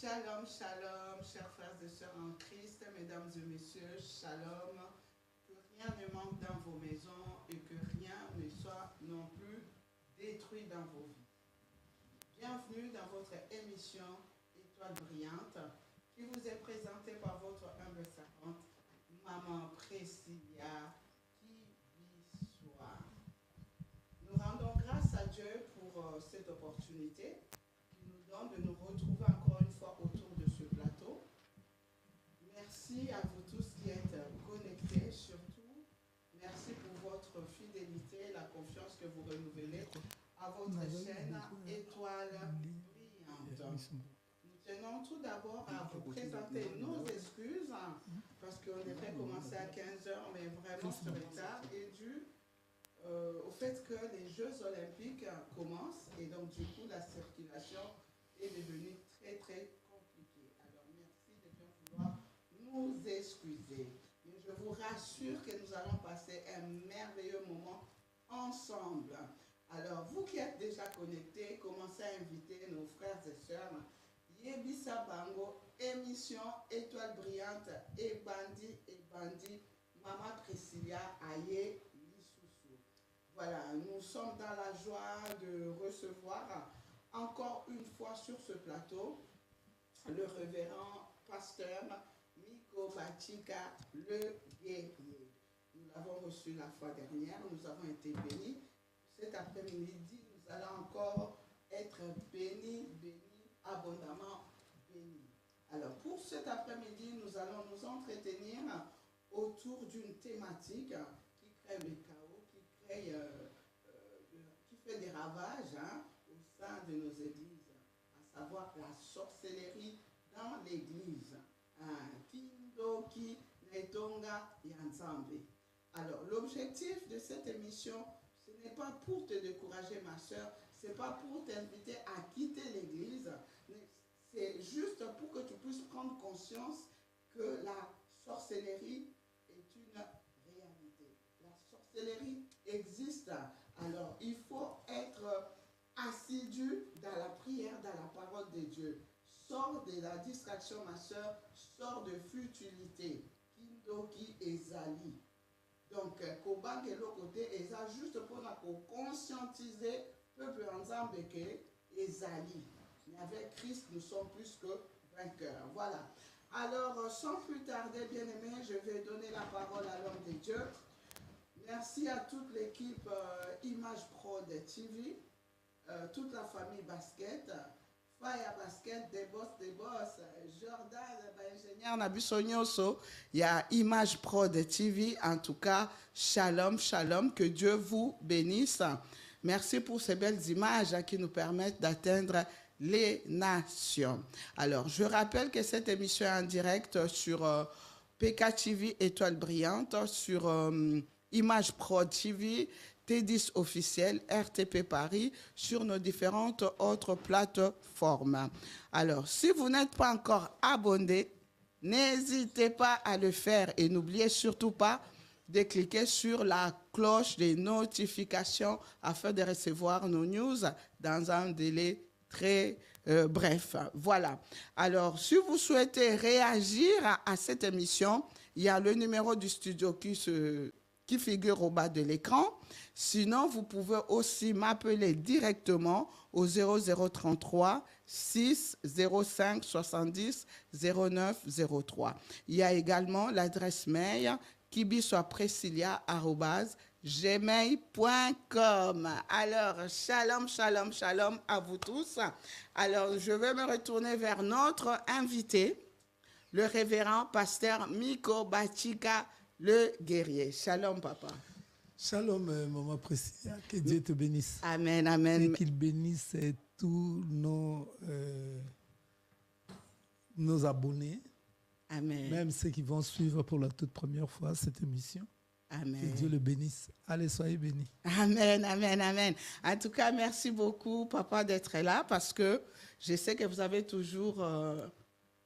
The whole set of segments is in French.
Shalom, shalom, chers frères et sœurs en Christ, mesdames et messieurs, shalom. Que rien ne manque dans vos maisons et que rien ne soit non plus détruit dans vos vies. Bienvenue dans votre émission Étoile brillante qui vous est présentée par votre humble servante, Maman Priscilla Kibiswa. Nous rendons grâce à Dieu pour cette opportunité qui nous donne de nous retrouver encore une fois autour de ce plateau. Merci à vous tous qui êtes connectés, surtout. Merci pour votre fidélité, la confiance que vous renouvelez à votre chaîne Étoile brillante. Nous tenons tout d'abord à vous présenter nos excuses parce qu'on devrait commencer à 15 h, mais vraiment ce retard est dû au fait que les Jeux Olympiques commencent et donc du coup la circulation est devenue très très compliquée. Alors merci de bien vouloir nous excuser. Mais je vous rassure que nous allons passer un merveilleux moment ensemble. Alors vous qui êtes déjà connectés, commencez à inviter nos frères et sœurs. Yebisa Bango, émission Étoile brillante et Bandi, Maman Priscilla Aye Lissousou. Voilà, nous sommes dans la joie de recevoir encore une fois sur ce plateau le révérend pasteur Miko Bachika le guerrier. Nous l'avons reçu la fois dernière, nous avons été bénis. Cet après-midi, nous allons encore être bénis, abondamment bénis. Alors pour cet après-midi, nous allons nous entretenir autour d'une thématique qui crée le chaos, qui fait des ravages au sein de nos églises, à savoir la sorcellerie dans l'église. Kindoki, Netonga, Yanzambe. Alors l'objectif de cette émission, ce n'est pas pour te décourager ma soeur, ce n'est pas pour t'inviter à quitter l'église, c'est juste pour que tu puisses prendre conscience que la sorcellerie est une réalité. La sorcellerie existe. Alors, il faut être assidu dans la prière, dans la parole de Dieu. Sors de la distraction, ma soeur, sors de futilité. Kindoki ezali. Donc, Kobang et l'autre côté, eza juste pour nous conscientiser, peuple ensemble que ezali. Mais avec Christ, nous sommes plus que vainqueurs. Voilà. Alors, sans plus tarder, bien-aimés, je vais donner la parole à l'homme de Dieu. Merci à toute l'équipe Image Prod TV, toute la famille basket, Fire Basket, des boss, Jordan, ingénieur Nabusonyoso, il y a Image Prod TV. En tout cas, shalom, shalom, que Dieu vous bénisse. Merci pour ces belles images qui nous permettent d'atteindre les nations. Alors, je rappelle que cette émission est en direct sur PK TV Étoile Brillante, sur Image Prod TV, T10 officiel, RTP Paris, sur nos différentes autres plateformes. Alors, si vous n'êtes pas encore abonné, n'hésitez pas à le faire et n'oubliez surtout pas de cliquer sur la cloche des notifications afin de recevoir nos news dans un délai très bref. Voilà. Alors, si vous souhaitez réagir à cette émission, il y a le numéro du studio qui figure au bas de l'écran. Sinon, vous pouvez aussi m'appeler directement au 0033 6 05 70 09 03. Il y a également l'adresse mail kibiswapresilia@gmail.com. Alors, shalom, shalom, shalom à vous tous. Alors, je vais me retourner vers notre invité, le révérend pasteur Miko Bachika le guerrier. Shalom, papa. Shalom, maman Priscilla. Que Dieu te bénisse. Amen, amen. Et qu'il bénisse tous nos abonnés. Amen. Même ceux qui vont suivre pour la toute première fois cette émission. Amen. Que Dieu le bénisse. Allez, soyez bénis. Amen, amen, amen. En tout cas, merci beaucoup, papa, d'être là parce que je sais que vous avez toujours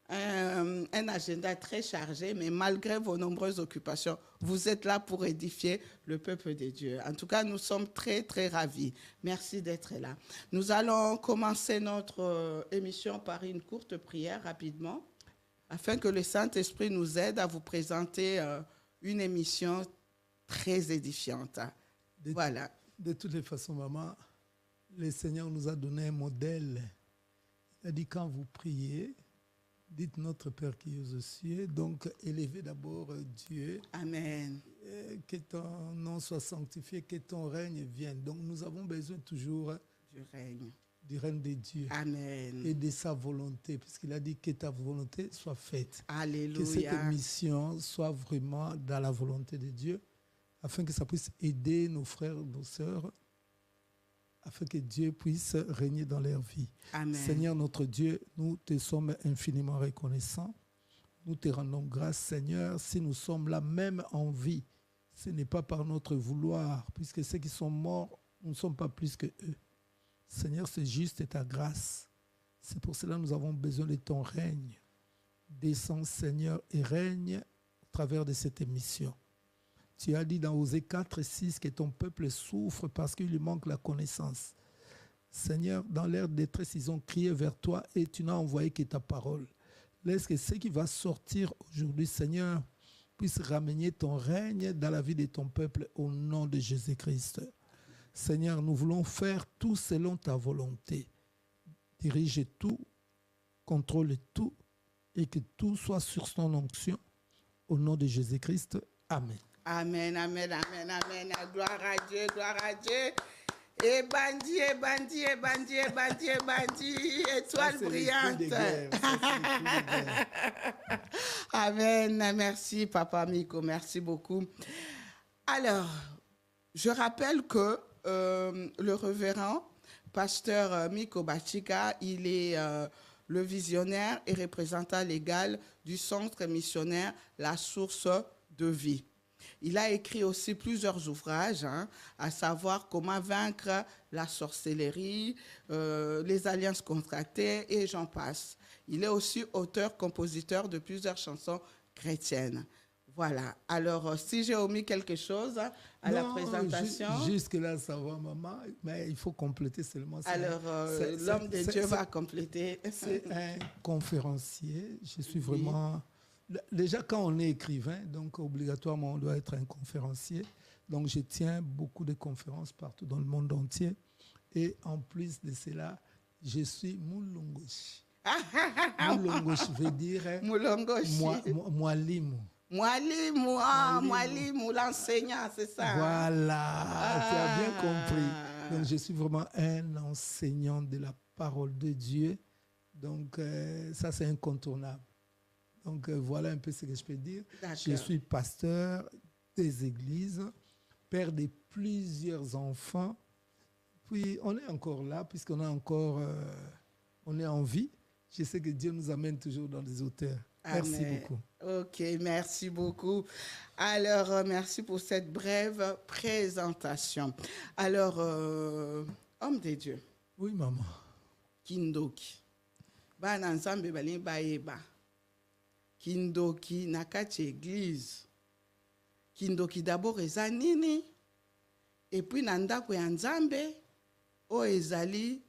un agenda très chargé, mais malgré vos nombreuses occupations, vous êtes là pour édifier le peuple de Dieu. En tout cas, nous sommes très, très ravis. Merci d'être là. Nous allons commencer notre émission par une courte prière rapidement, afin que le Saint-Esprit nous aide à vous présenter une émission très édifiante. Voilà. De toutes les façons, maman, le Seigneur nous a donné un modèle. Il a dit, quand vous priez, dites notre Père qui est aux cieux. Donc, élevez d'abord Dieu. Amen. Que ton nom soit sanctifié, que ton règne vienne. Donc, nous avons besoin toujours Du règne. du règne de Dieu. Amen. Et de sa volonté, puisqu'il a dit que ta volonté soit faite. Alléluia. Que cette émission soit vraiment dans la volonté de Dieu, afin que ça puisse aider nos frères, nos sœurs, afin que Dieu puisse régner dans leur vie. Amen. Seigneur notre Dieu, nous te sommes infiniment reconnaissants. Nous te rendons grâce, Seigneur, si nous sommes là même en vie. Ce n'est pas par notre vouloir, puisque ceux qui sont morts, nous ne sommes pas plus que eux. Seigneur, c'est juste ta grâce. C'est pour cela que nous avons besoin de ton règne. Descends, Seigneur, et règne au travers de cette émission. Tu as dit dans Osée 4 et 6 que ton peuple souffre parce qu'il lui manque la connaissance. Seigneur, dans leur détresse, ils ont crié vers toi et tu n'as envoyé que ta parole. Laisse que ce qui va sortir aujourd'hui, Seigneur, puisse ramener ton règne dans la vie de ton peuple au nom de Jésus-Christ. Seigneur, nous voulons faire tout selon ta volonté. Dirige tout, contrôle tout et que tout soit sur son onction. Au nom de Jésus-Christ. Amen. Amen, amen, amen, amen. Gloire à Dieu, gloire à Dieu. Et bandit, et bandit, et bandit, et bandit, et bandit, étoile brillante. Amen, merci Papa Miko, merci beaucoup. Alors, je rappelle que le révérend pasteur Miko Bachika, il est le visionnaire et représentant légal du centre missionnaire La Source de Vie. Il a écrit aussi plusieurs ouvrages, à savoir comment vaincre la sorcellerie, les alliances contractées et j'en passe. Il est aussi auteur-compositeur de plusieurs chansons chrétiennes. Voilà. Alors, si j'ai omis quelque chose à la présentation... Jusque-là, ça va, maman, mais il faut compléter seulement. Alors, l'homme de Dieu va compléter. C'est un conférencier. Je suis vraiment... Déjà, quand on est écrivain, donc obligatoirement, on doit être un conférencier. Donc, je tiens beaucoup de conférences partout dans le monde entier. Et en plus de cela, je suis Mulongoshi. Mulongoshi veut dire... Mwalimu. Mwalimu, l'enseignant, c'est ça. Voilà, tu as bien compris. Donc, je suis vraiment un enseignant de la parole de Dieu. Donc, ça, c'est incontournable. Donc, voilà un peu ce que je peux dire. Je suis pasteur des églises, père de plusieurs enfants. Puis, on est encore là, puisqu'on a encore, on est en vie. Je sais que Dieu nous amène toujours dans les hauteurs. Merci Amen. beaucoup. Ok, merci beaucoup. Alors, merci pour cette brève présentation. Alors, homme de Dieu. Oui, maman. Kindoki. Ba nanzambe bali baeba. Kindoki nakati église. Kindoki d'abord eza nini. Et puis na ndako ya nzambe o ezali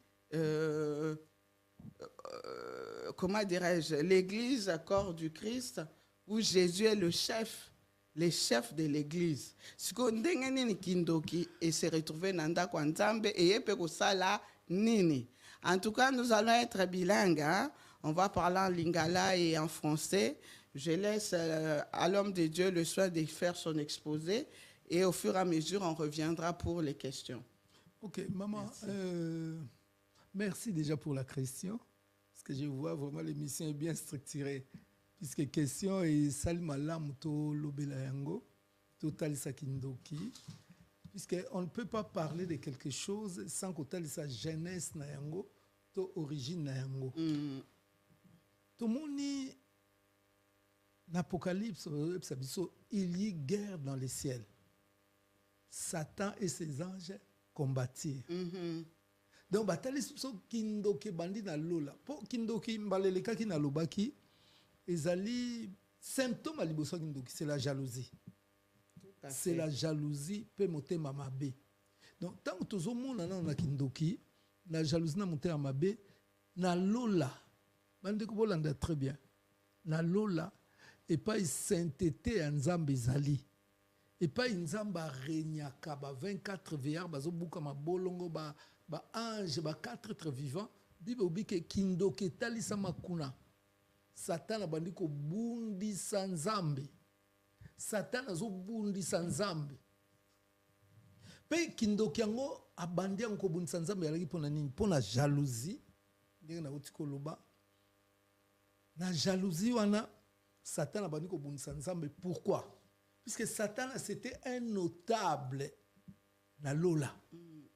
comment dirais-je, l'église corps du Christ, où Jésus est le chef de l'église. Si on ndenge nini kindoki et se retrouver dans ndako nzambe et yepe kosala nini. En tout cas, nous allons être bilingues. On va parler en lingala et en français. Je laisse à l'homme de Dieu le soin de faire son exposé et au fur et à mesure, on reviendra pour les questions. Ok, maman, merci déjà pour la question. Parce que je vois vraiment l'émission est bien structurée. Puisque question est Salmalam to Lobelayango, Total Sakindoki. Puisqu'on ne peut pas parler de quelque chose sans qu'autant sa jeunesse nayango, to origine nayango. Tout le monde dit, l'Apocalypse, il y a guerre dans les ciels. Satan et ses anges combattirent. Donc, batali so kindoki bandi na lola. Po kindoki mbaleleka ki na lobaki ezali symptôme à liboso ya kindoki, c'est la jalousie. C'est la jalousie pe motema mabe. Donc tant que tozomona na kindoki na jalousie na motema mabe na lola bande ko bolanda très bien na lola et pas sainteté ya nzambe ezali et pas nzamba renyaka ba 24 veillard bazobuka mabolongo ba ange ba 4 êtres vivants bible obike kindoki talisa makuna Satan abandi ko bundisa nzambe. Satan azobundisa nzambe. Pe kindoki yango abandi yango bundisa nzambe yalaki pona nini? Pona jalousie. Ndenge na uti koloba. Na jalousie wana Satan abandi ko bundisa nzambe. Pourquoi? Puisque Satan c'était un notable na lola.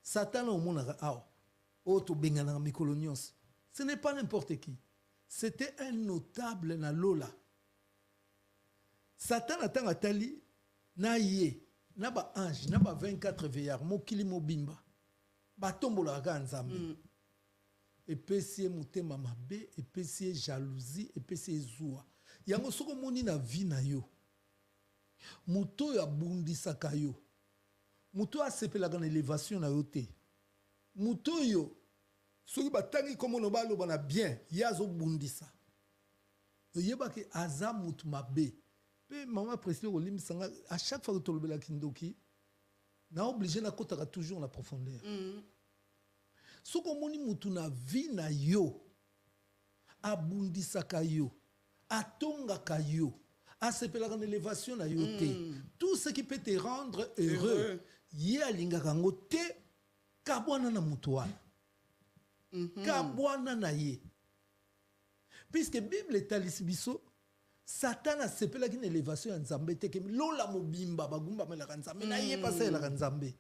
Satan au monde a auto bengana mikolo nyonso. Ce n'est pas n'importe qui. C'était un notable na lola. Satan attend atali na ye na ba ange na ba 24 veillard mokili mobimba batombola ka nzambe epesi motema mabe epesi jalousie epesi zua yango soko moni na vie na yo muto ya bundisaka yo muto asepelaka na élévation na yo te muto yo soki batangi komono baloba na bien yazo bundisa oyebaki aza mutu mabe. Maman précise à chaque fois que tu as le kindoki, na obligé na kotaka toujours la profondeur. Ce que moni mutu na vie na yo, abundisaka yo, atongaka yo, asepelaka na élévation na yo te. Tout ce qui peut te rendre heureux, ye alingaka ngo te kabwana na mutu wana. Kabwana na ye. Puisque Bible est biso Satan a sepela une élévation en Nzambe te ke lola mobimba bagumba melaka Nzambe na ye pasa la Nzambe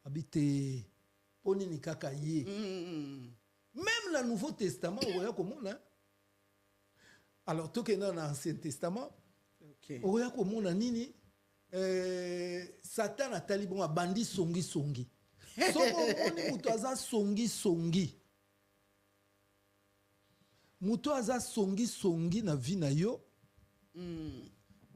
habite poni ni kaka ye. Même le Nouveau Testament oya komona. Alors to ke na Ancien Testament oya komona nini Satan a talibon abandi songi songi. So oni muto aza songi songi. Muto aza songi songi na vie na yo.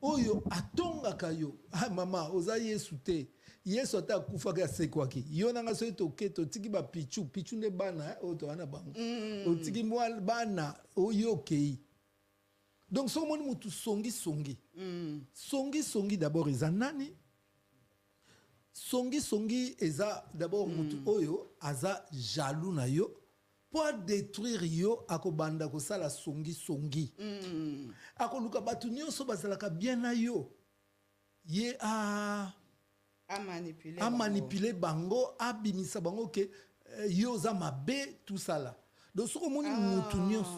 Oyo atongaka yo mama oza Yesu te Yesu ata kufaka sekwaki yo nanga so to keto tiki ba pichu nde bana oto wana bango otiki mwa bana oyo kei. Donc so moni mutu songi d'abord eza nani? Songi eza d'abord mutu oyo aza jaloux na yo pour détruire yo akobanda ko sala songi akoluka batu nyonso bazalaka bien na yo ye a manipuler bango abimisa bango ke yo za mabe tout ça là. Donc soko moni mutu nyonso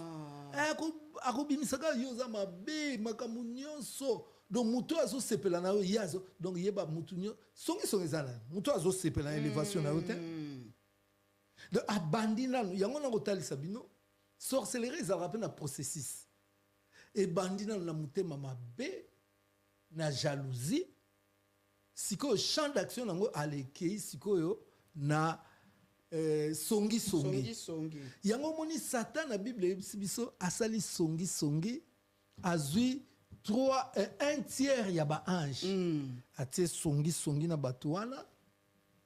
akobimisa ka yo za mabe makamu nyonso. Donc mutu azo sepela na yo yazo donc yeba mutu nyonso songi zana mutu azo sepela na élévation na yo te. De abandina yango na kotalisa bino sorcellerie za rappel na processus et bandina na mutema mabe na jalousie siko champ d'action nango alekei sikoyo na songi yango moni Satan na Bible biso asali songi azui 1/3 ya ba ange atie songi na batuana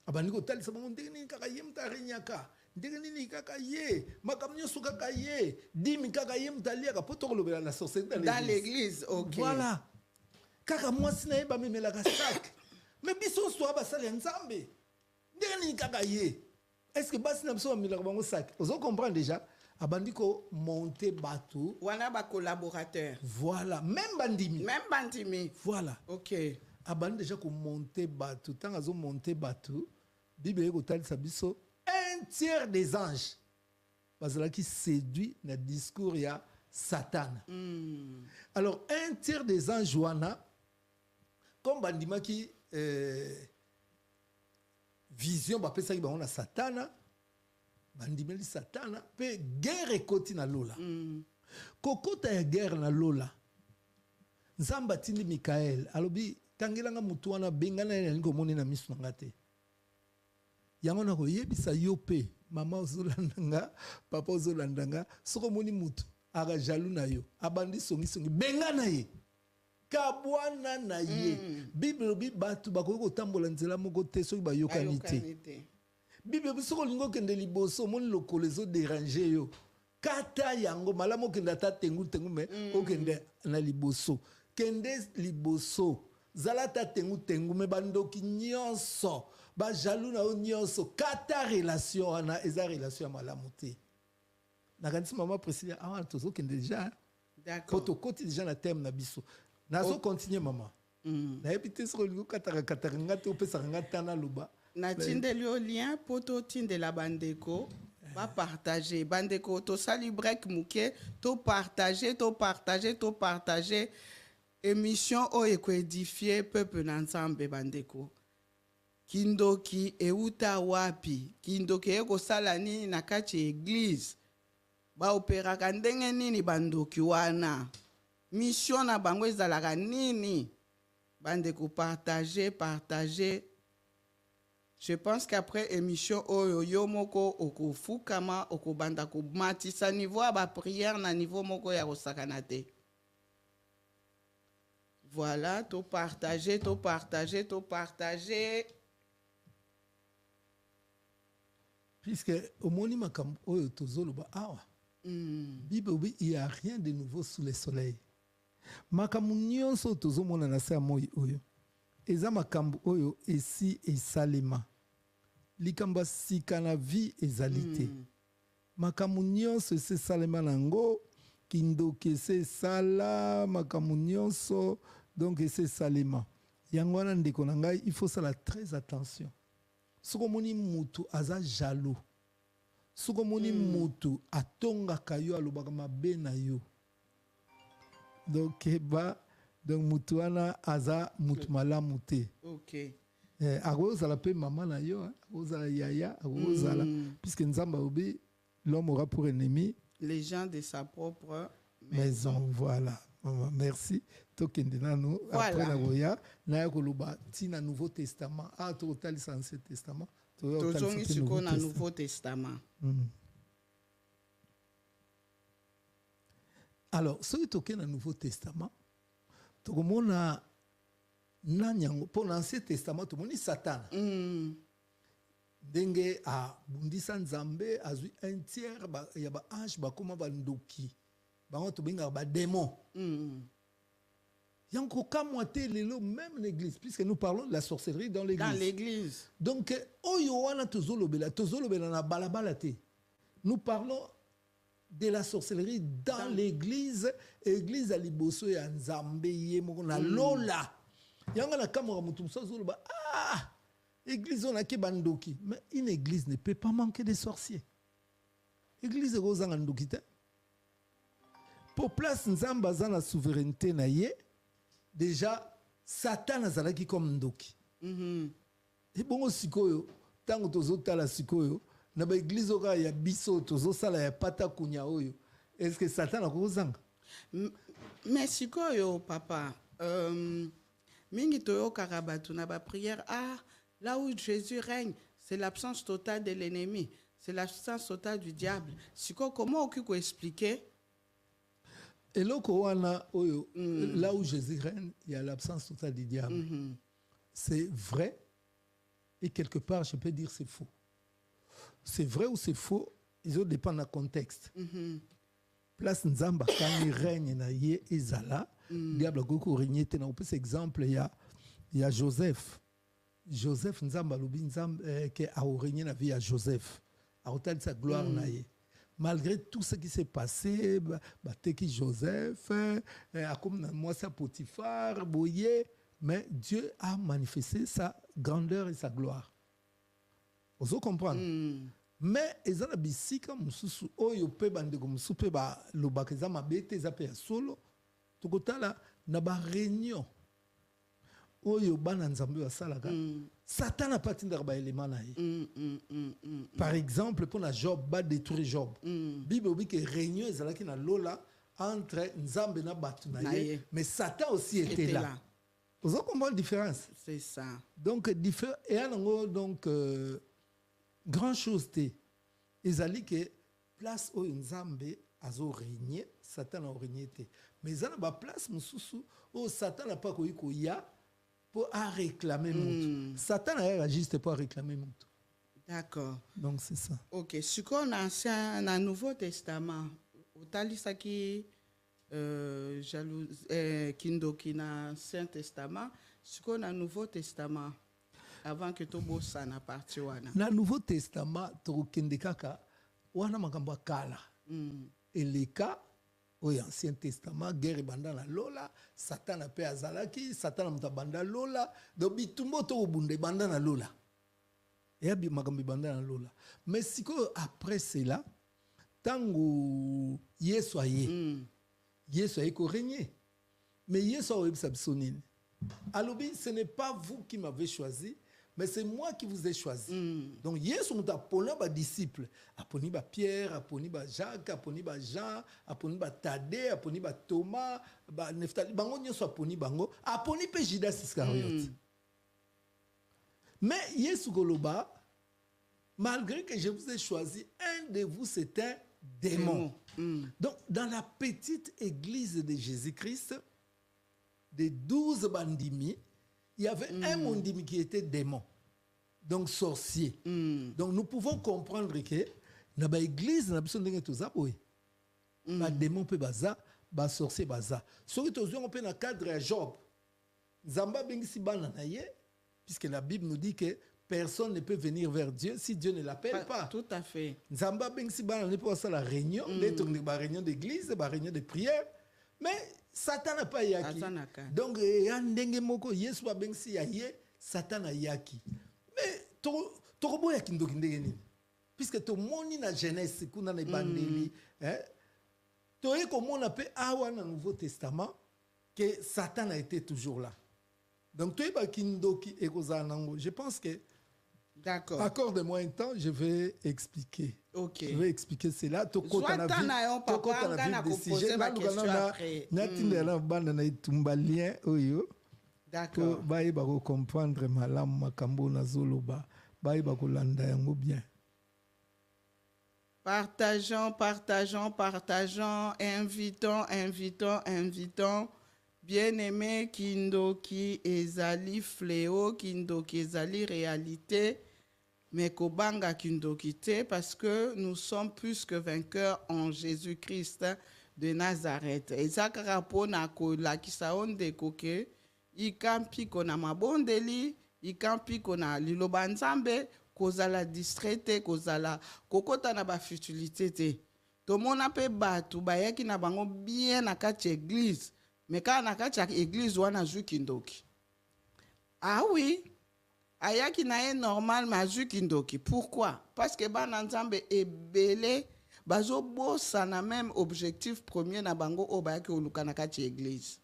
abandi ko talisa bango ndenge nini kaka ye mtarenyaka ndenge nini kaka ye makamnyo kaka ye dimi kaka ye mtaliaka poto kolobela na société dans l'église. OK, voilà kaka mwasi na ye bamemelaka sac mais biso so basali ya nzambe ndenge nini kaka ye. Est-ce que basi na biso bamelaka bango sac? Ozo comprendre déjà abandi ko monter bateau wana ba collaborateur, voilà même bandimi voilà. OK, abandi déjà ko monter bateau tant azo monter bateau Bible eko talisa biso 1/3 des anges bazala qui séduit na discours ya Satan. Alors 1/3 des anges wana comme bandima qui vision ba pesa ki ba na Satana bandimeli Satana pe guerre ekoti na lola. Kokota ya guerre na lola Nzamba tindi Mikael alobi tangelanga mutu wana bengana ya lingo moni na misu na ngate yango na koyebisa yo pe mama ozolandanga papa ozolandanga soko moni mutu aga jaloux na yo abandi songi benga na ye kabwana na ye bible bi batu bakoki kotambola nzela moko te soki bayokani te bible bi soko lingo kende liboso moni lokolo ezo déranger yo kata yango malamu okende ata tengu me okende na liboso kende liboso zala ta tengu me bandoki nyonso ba jaloux na yo nyonso kata relation wana eza relation ya malamu te nakanisi mama Priscilla awa tozokende déjà d'accord potokoti déjà na terme na biso nazo continuer mama nayebi te soko lingo kataka nga te opesaka nga tana loba natindeli yo lien po totindela bandeko bapartage bandeko tosali break moke topartage émission oyo ekoedifie peuple na nzambe bandeko kindoki euta wapi kindoki ekosala nini na kati ya eglise baoperaka ndenge nini bandoki wana mission na bango ezalaka nini bandeko partager. Je pense qu'après émission oyo yo moko okofukama okobanda komatisa niveau ya baprière na niveau moko ya kosakana te. Voilà, to partager. Puisque omoni makambo oyo tozoloba awa Bible il y a rien de nouveau sous le soleil. Makambo nyonso tozomona na se ya moi oyo eza makambo oyo esi esalema likambo sika na vie ezali te makambo nyonso esi esalema nango kindoki esi esala makambo nyonso donc esi esalema yango wana ndeko na ngai il faut sala très attention soki omoni mutu aza jaloux soki omoni mutu atongaka yo alobaka mabe na yo donc donc mutu wana aza mutu malamu te akozala mpe mama na yo akozala yaya akozala puisque nzambe alobi l'homme aura pour ennemi les gens de sa propre maison. Voilà merci tokende nanu après na koya naya koloba ntina nouveau testament tokotalisa ancien testament tozongi sikoyo na nouveau testament. Alors soki tokende na nouveau testament tokomona nani yango mpo na ancien testament tomoni satana ndenge abundisa nzambe azwi un tiers ya baange bakoma bandoki bango tobengaka badémon yango kokamwa te lelo même l'église puisque nous parlons de la sorcellerie dans l'église donc oyo wana tozolobela na balabala te nous parlons de la sorcellerie dans l'église église ya liboso ya nzambe ye moko na lola yango na kamwa mutu musazo loba église on a ke bandoki mais une église ne peut pas manquer de sorciers église ekozanga ndoki te pour place nzambe aza na souveraineté na ye déjà satan azalaki comme ndoki ebongo sikoyo ntango tozotala sikoyo na baeglise oka ya biso tozosala ya pata kunya oyo est-ce que Satan akozanga mais sikoyo papa mingi toyokaka bato na baprière là où Jésus règne c'est l'absence totale de l'ennemi c'est l'absence totale du diable sikoyo comment okoki koexpliquer eloko wana oyo là où Jésus règne il y a l'absence totale du diable c'est vrai et quelque part je peux dire c'est faux. C'est vrai ou c'est faux, ils ont dépend du contexte. Place nzamba quand il règne na ye ezala, diable goko régner te na opes exemple il y a Joseph. Joseph nzamba lobi nzamba que a régné na vie à Joseph. A otal sa gloire na ye. Malgré tout ce qui s'est passé, bateki Joseph, a comme na moi sa Potiphar, boye, mais Dieu a manifesté sa grandeur et sa gloire. Vous comprenez? Mais ils ont bisika mususu oyo pe bandeko mususu pe ba lobaka za mabete za pe solo tokotala na ba réunion oyo bana nzambe basalaka Satan a patinda ba élément na ye. Par exemple pour na Job ba détruire Job. Bible dit que réunion ezalaki na lola entre nzambe na batu na ye mais Satan aussi était là. Vous comprenez la différence? C'est ça. Donc et donc grand chose te ezali que place oyo nzambe azo régner Satan a régné te mais ça na ba place mususu o Satan n'a pas koya pour réclamer mutu Satan a juste pour réclamer mutu. D'accord. Donc c'est ça. OK, ce qu'on a ancien dans Nouveau Testament utalisa ki kindoki na Ancien Testament, ce qu'on a Nouveau Testament avant que to bossa na parti wana. Na Nouveau Testament to kende kaka wana makambo kala. Eleka au Ancien Testament guerre banda na lola, Satan a pe azalaki, Satan a banda lola, do bitumbo to bunde banda na lola. Et abi makambo banda na lola. Mais siko après cela tango Yesu aye. Yesu aye ko régner. Mais Yesu a yebisa biso nini? Alobi, ce n'est pas vous qui m'avez choisi, mais c'est moi qui vous ai choisi. Donc, Yesu nous a appelé des disciples. Appelé Pierre, appelé Jacques, appelé Jean, appelé Thaddée, appelé Thomas, Nephtali. Bango Yesu appelé bango, appelé Judas Iscariote. Mais Yesu Goloba, malgré que je vous ai choisi, un de vous c'est un démon. Donc, dans la petite église de Jésus-Christ, des 12 bandimi, il y avait un mondimi qui était démon, donc sorcier. Donc nous pouvons comprendre que dans l'église, nous avons tout ça. Les démons peuvent baza, les sorciers baza. Surtout on peut dans le cadre de Job. Zamba bengisi bana naye, puisque la Bible nous dit que personne ne peut venir vers Dieu si Dieu ne l'appelle pas. Tout à fait. Zamba bengisi bana ne peut pas faire la réunion, la réunion d'église, la réunion de prière, mais Satan n'a pas yaki. Donc, yandenge moko Yesu ba bengsi yaye Satan a yaki. Mais torobo yaki ndoki ndenge nini? Puisque to moni na jeunesse kuna na bandeli, to e comme on appelle awa na Nouveau Testament que Satan a été toujours là. Donc to e ba kindoki ekoza nango. Je pense que d'accord. Accorde-moi un temps, je vais expliquer. OK. Je vais expliquer cela. To kota na vie de sujet ma question après. Na banda na itumba lien oyo. D'accord. Ba yeba ko comprendre malamu makambo na zoloba. Ba yeba ko landa yango bien. Partageons, invitons. Bien-aimé, kindoki ezali fléau, kindoki ezali réalité, mais kobanga kindoki te, parce que nous sommes plus que vainqueurs en Jésus-Christ de Nazareth. Ezaka rapona ko lakisa onde koke, ikampi kona mabondeli, ikampi kona liloba nzambe, kozala distraite, kozala kokota na ba futilité te. Tomona pe batu bayaki na bango bien na kati église. Mais quand on a l'église, on a vu kindoki. Ah oui, ayaki na normal ma vu kindoki. Pourquoi? Parce que ban ensemble est belé, bazo bossa na même objectif premier na bango obayaki oluka na kati église.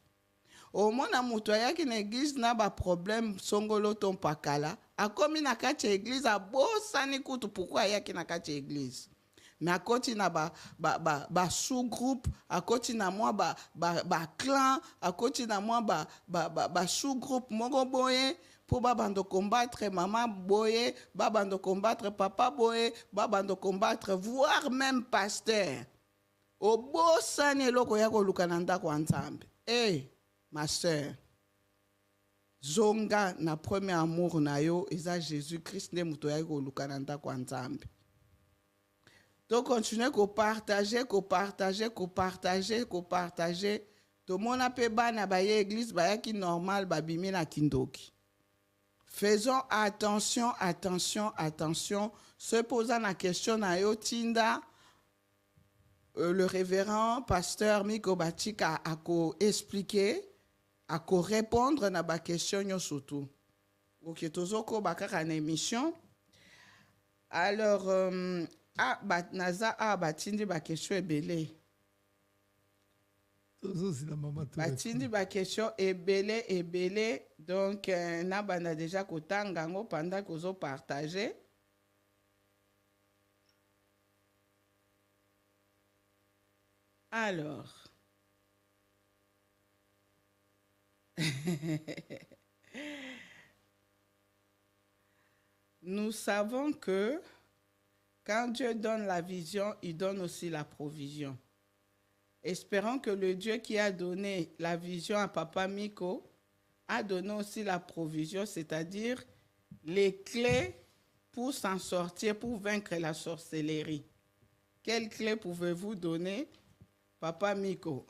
Au mona muto ayaki na église na ba problème songolo ton pakala, a komi na kati église a bossa ni kutu pourquoi ayaki na kati église. Mais à côté na ba sous-groupe, à côté na moi ba clan, à côté na moi ba sous-groupe moko boye pour babando combattre maman boye, babando combattre papa boye, babando combattre voire même pasteur. Au beau sane loko ya ko lukananda kwa nzambe. Eh ma sœur, zonga na premier amour na yo eza Jésus-Christ ne muto ya ko lukananda kwa nzambe. Donc, continuez qu'on partager. Tout le monde a pu na baye église, baye qui normal, babimi na kindoki. Faisons attention. Se posant la question à Yotinda, le révérend pasteur Miko Batika a expliqué, a répondre na ba question surtout. Ok, tozoko bakaka na émission. Alors, naza batindi ba question ebele. Batindi ba question ebele donc na bana déjà kotanga ngo pendant que zo partager. Alors nous savons que Quand Dieu donne la vision, il donne aussi la provision. Espérons que le Dieu qui a donné la vision à Papa Miko a donné aussi la provision, c'est-à-dire les clés pour s'en sortir, pour vaincre la sorcellerie. Quelles clés pouvez-vous donner, Papa Miko?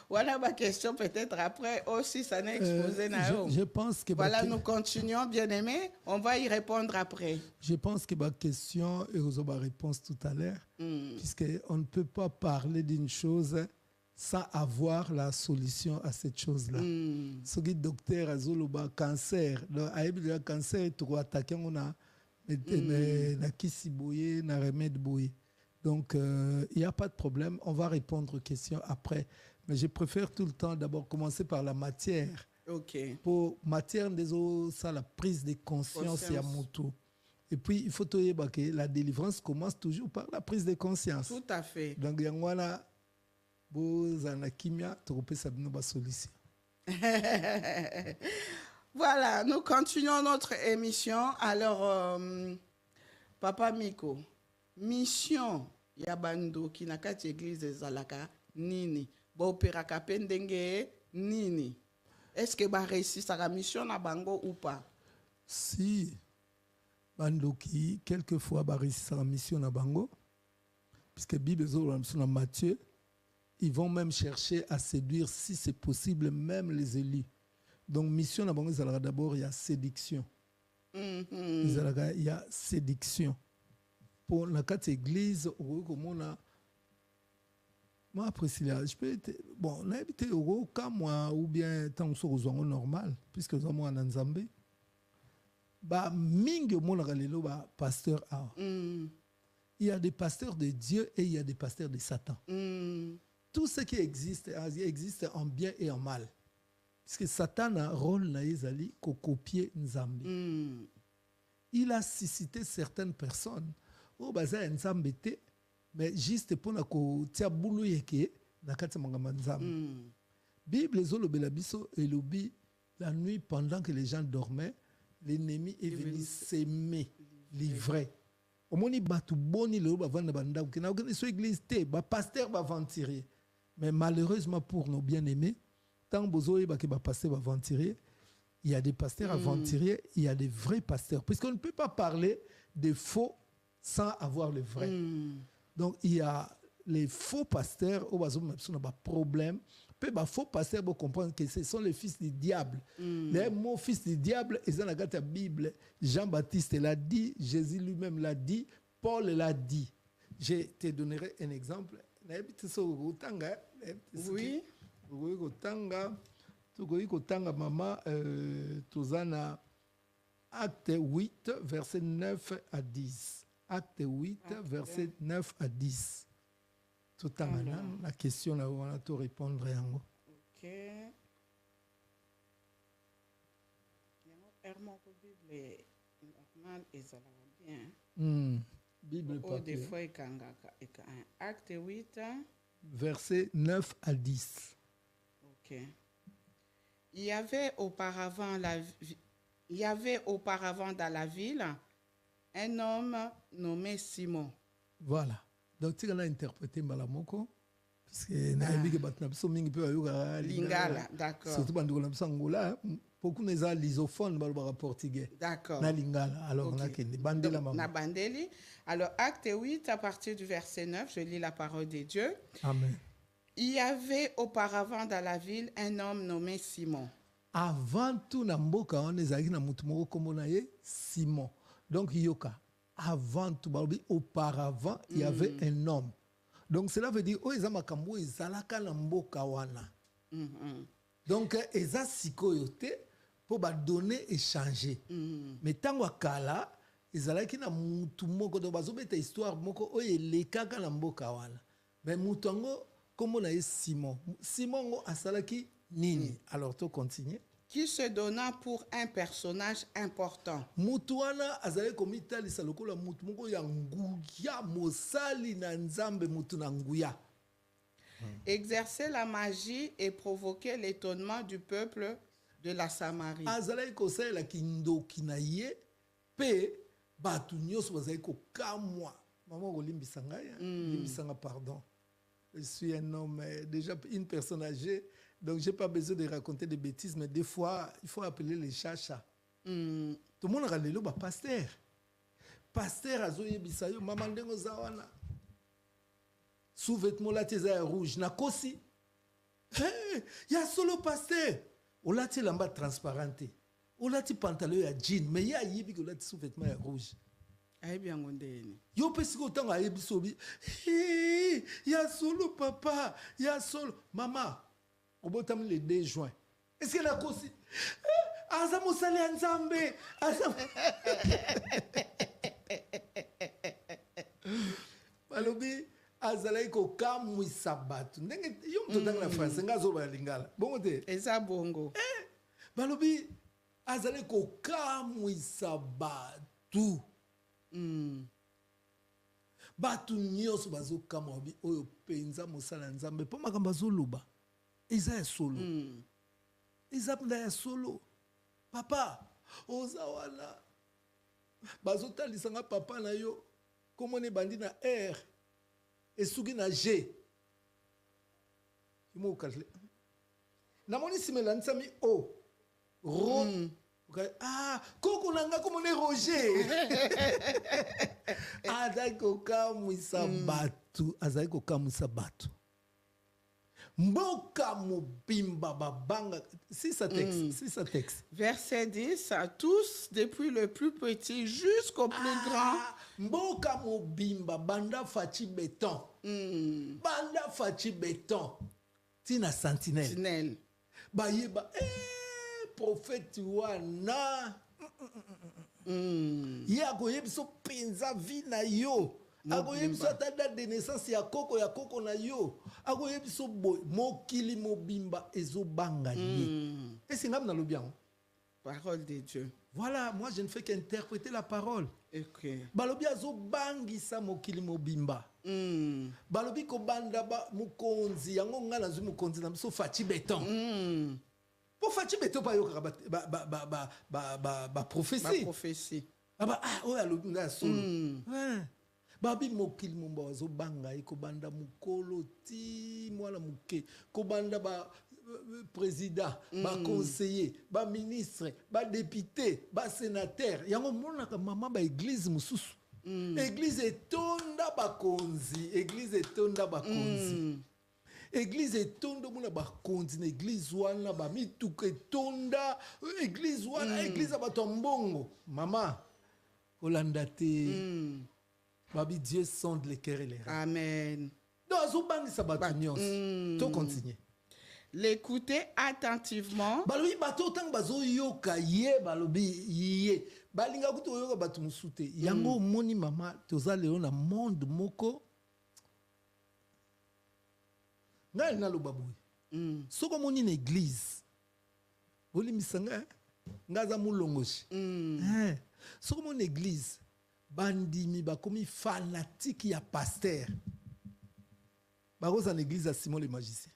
Voilà ma question, peut-être après aussi, ça n'est exposé. Je pense que voilà, nous continuons, bien-aimés. On va y répondre après. Je pense que ma question et aux réponse tout à l'heure, puisqu'on ne peut pas parler d'une chose sans avoir la solution à cette chose-là. Ce qui est docteur a le cancer, le cancer, tu dois attaquer, on a na kisi boye, na remède boye. Donc, il n'y a pas de problème. On va répondre aux questions après. Mais je préfère tout le temps d'abord commencer par la matière. OK. Pour matière, ça, la prise de conscience et à mon tour. Et puis, il faut que la délivrance commence toujours par la prise de conscience. Tout à fait. Donc, il y a une kimia, tu peux savoir une solution. Voilà, nous continuons notre émission. Alors, Papa Miko, mission yabando ki na kati église zalaka nini ba opéraka pendenge nini, est-ce que ba réussir sa mission na bango ou pas? Si bandoki quelquefois ba réussir sa mission na bango, puisque Bible dans Matthieu, ils vont même chercher à séduire, si c'est possible, même les élus. Donc mission na bango d'abord il y a séduction. Il y a séduction. Pour la carte église, moi Priscilla, je peux être bon, on a habité au cas moi ou bien tant que soit normal puisque nous sommes en Nzambe. Ba mingi mon galelo ba pasteur a. Il y a des pasteurs de Dieu et il y a des pasteurs de Satan. Tout ce qui existe en bien et en mal. Puisque Satan a un rôle na ezali ko copier Nzambe. Il a suscité certaines personnes. Oh, baza Nzambe te, mais juste pour na ko tia bulu yeke na kati mangamba Nzambe. Bible zolo belabiso elobi la nuit pendant que les gens dormaient, l'ennemi est venu s'aimer, livrer. Au moni batu boni le ba vanda banda ko na ko so église te, ba pasteur ba venturier. Mais malheureusement pour nos bien-aimés, tant bozoé ba ke ba pasteur ba venturier, il y a des pasteurs aventuriers, il y a des vrais pasteurs. Puisqu'on ne peut pas parler des faux sans avoir le vrai. Donc, il y a les faux pasteurs, où ils ont un problème. Puis, les faux pasteurs vont comprendre que ce sont les fils du diable. Les mots fils du diable, ils ont la Bible. Jean-Baptiste l'a dit, Jésus lui-même l'a dit, Paul l'a dit. Je te donnerai un exemple. Oui. Maman, Tozana, acte 8, verset 9 à 10. Acte 8, verset 9 à 10. Tout en la question là où on a tout répondre. Ok. Bible normal et ça va bien. Bible papier. Des fois, acte 8. Verset 9 à 10. Ok. Il y avait auparavant dans la ville un homme nommé Simon. Voilà. Donc, tu as interprété Malamoko, parce que Lingala, d'accord. Surtout beaucoup de lisophones dans portugais. D'accord. Na Lingala. Alors, on a bandela maman. Na bandeli. Alors, acte 8, à partir du verset 9, je lis la parole de Dieu. Amen. Il y avait auparavant dans la ville un homme nommé Simon. Avant tout, Namboka, on est allé dans Moutumoko comme Simon. Donc, Yoka. Avant tout, auparavant, il y avait un homme. Donc, cela veut dire, oh, ils ont makambo, ils alaka Namboka wana. Donc, ils ont sikoyote pour donner et changer. Mais tant que kala, ils alaki na Moutumoko, donc, ils ont une histoire, moko, oh, ils lekaka Namboka wana. Mais Moutongo, comme on a Simon. Simon a salaki nini. Alors, tu continues. Qui se donna pour un personnage important. Mutuana azale komita li saloko la mutu moko ya nguya mosali na nzambe mutu na nguya. Exercer la magie et provoquer l'étonnement du peuple de la Samarie. Azale kosala la kindoki na ye pe Batu nyos bazali ko kamwa. Maman Olimbisa ngai, Olimbisa nga pardon. Je suis un homme, déjà une personne âgée, donc j'ai pas besoin de raconter des bêtises, mais des fois, il faut appeler les chacha. Tout le monde a le pasteur. Pasteur a zoye bisayo, maman dengo zawana. Sous-vêtement là, t'es rouge, na kosi. Hey, y a solo pasteur. On l'a t'es lamba transparenté. On l'a t'es pantalon à jean, mais y a yébi que là t'es sous-vêtement rouge. Yo pesi ko tanga yebi sobi. Hey, y a solo papa, y a solo maman. Au botam le 2 juin. Est-ce que la kosi? Azamo sale anzambe. Balobi azalai ko kamwi sabatu. Ndenge yo mtotanga na France ngazo ba lingala. Bongo te. Eza bongo. Balobi azalai ko kamwi sabatu. Batu nyos bazo kama obi oyo penza mosala nzambe po makambo azoluba. Eza ya solo. Eza punda ya solo. Papa, oza wana. Bazo talisanga papa na yo. Komone bandi na R. Esugi na G. Imo ukatle. Namoni simela nsami O. Ro. Ah, koko nanga komone Roger. Azako kamwisa batu. Azako kamwisa batu. Mboka mobimba babanga. C'est ça texte. Verset 10, à tous, depuis le plus petit jusqu'au plus grand. Mboka mobimba banda fachi béton. Banda fachi béton. Tina sentinelle. Bayeba prophète wana. Yako yebso penza vina yo. Ako yebso ta date de naissance ya koko na yo. Ako yebso boy mokili mobimba ezo banga ye. Et c'est ngam na lobian. Parole de Dieu. Voilà, moi je ne fais qu'interpréter la parole. Okay. Balobi azo bangi sa mokili mobimba. Balobi ko banda ba mukonzi yango ngala zu mukonzi na biso fachi beton. Pour fachi beton pa yo ba prophétie. Ba prophétie. Oh ya lobi na solo. Babi mokili momba wazo banga iko banda mukolo ti mwana muke ko banda ba président, ba conseiller, ba ministre, ba député, ba sénateur. Yango mona ka mama ba église mususu. Église etonda ba konzi, église etonda ba konzi. Église etonda mona ba konzi, église wana ba mituka etonda, église wana, église ba tombongo. Mama Olanda te. Babi Dieu sonde les cœurs et les reins. Amen. Donc azobang sa batunions. To continue. L'écouter attentivement. Balobi bato tang bazo yoka ye balobi ye. Balinga kuto yoka batu musute. Yango moni mama toza leo na monde moko. Ngai na lo baboui. Soko moni na église. Boli misanga ngaza mulongoshi. Soko moni église. Bandimi bakomi fanatique ya pasteur. Baroza en église à Simon le magicien.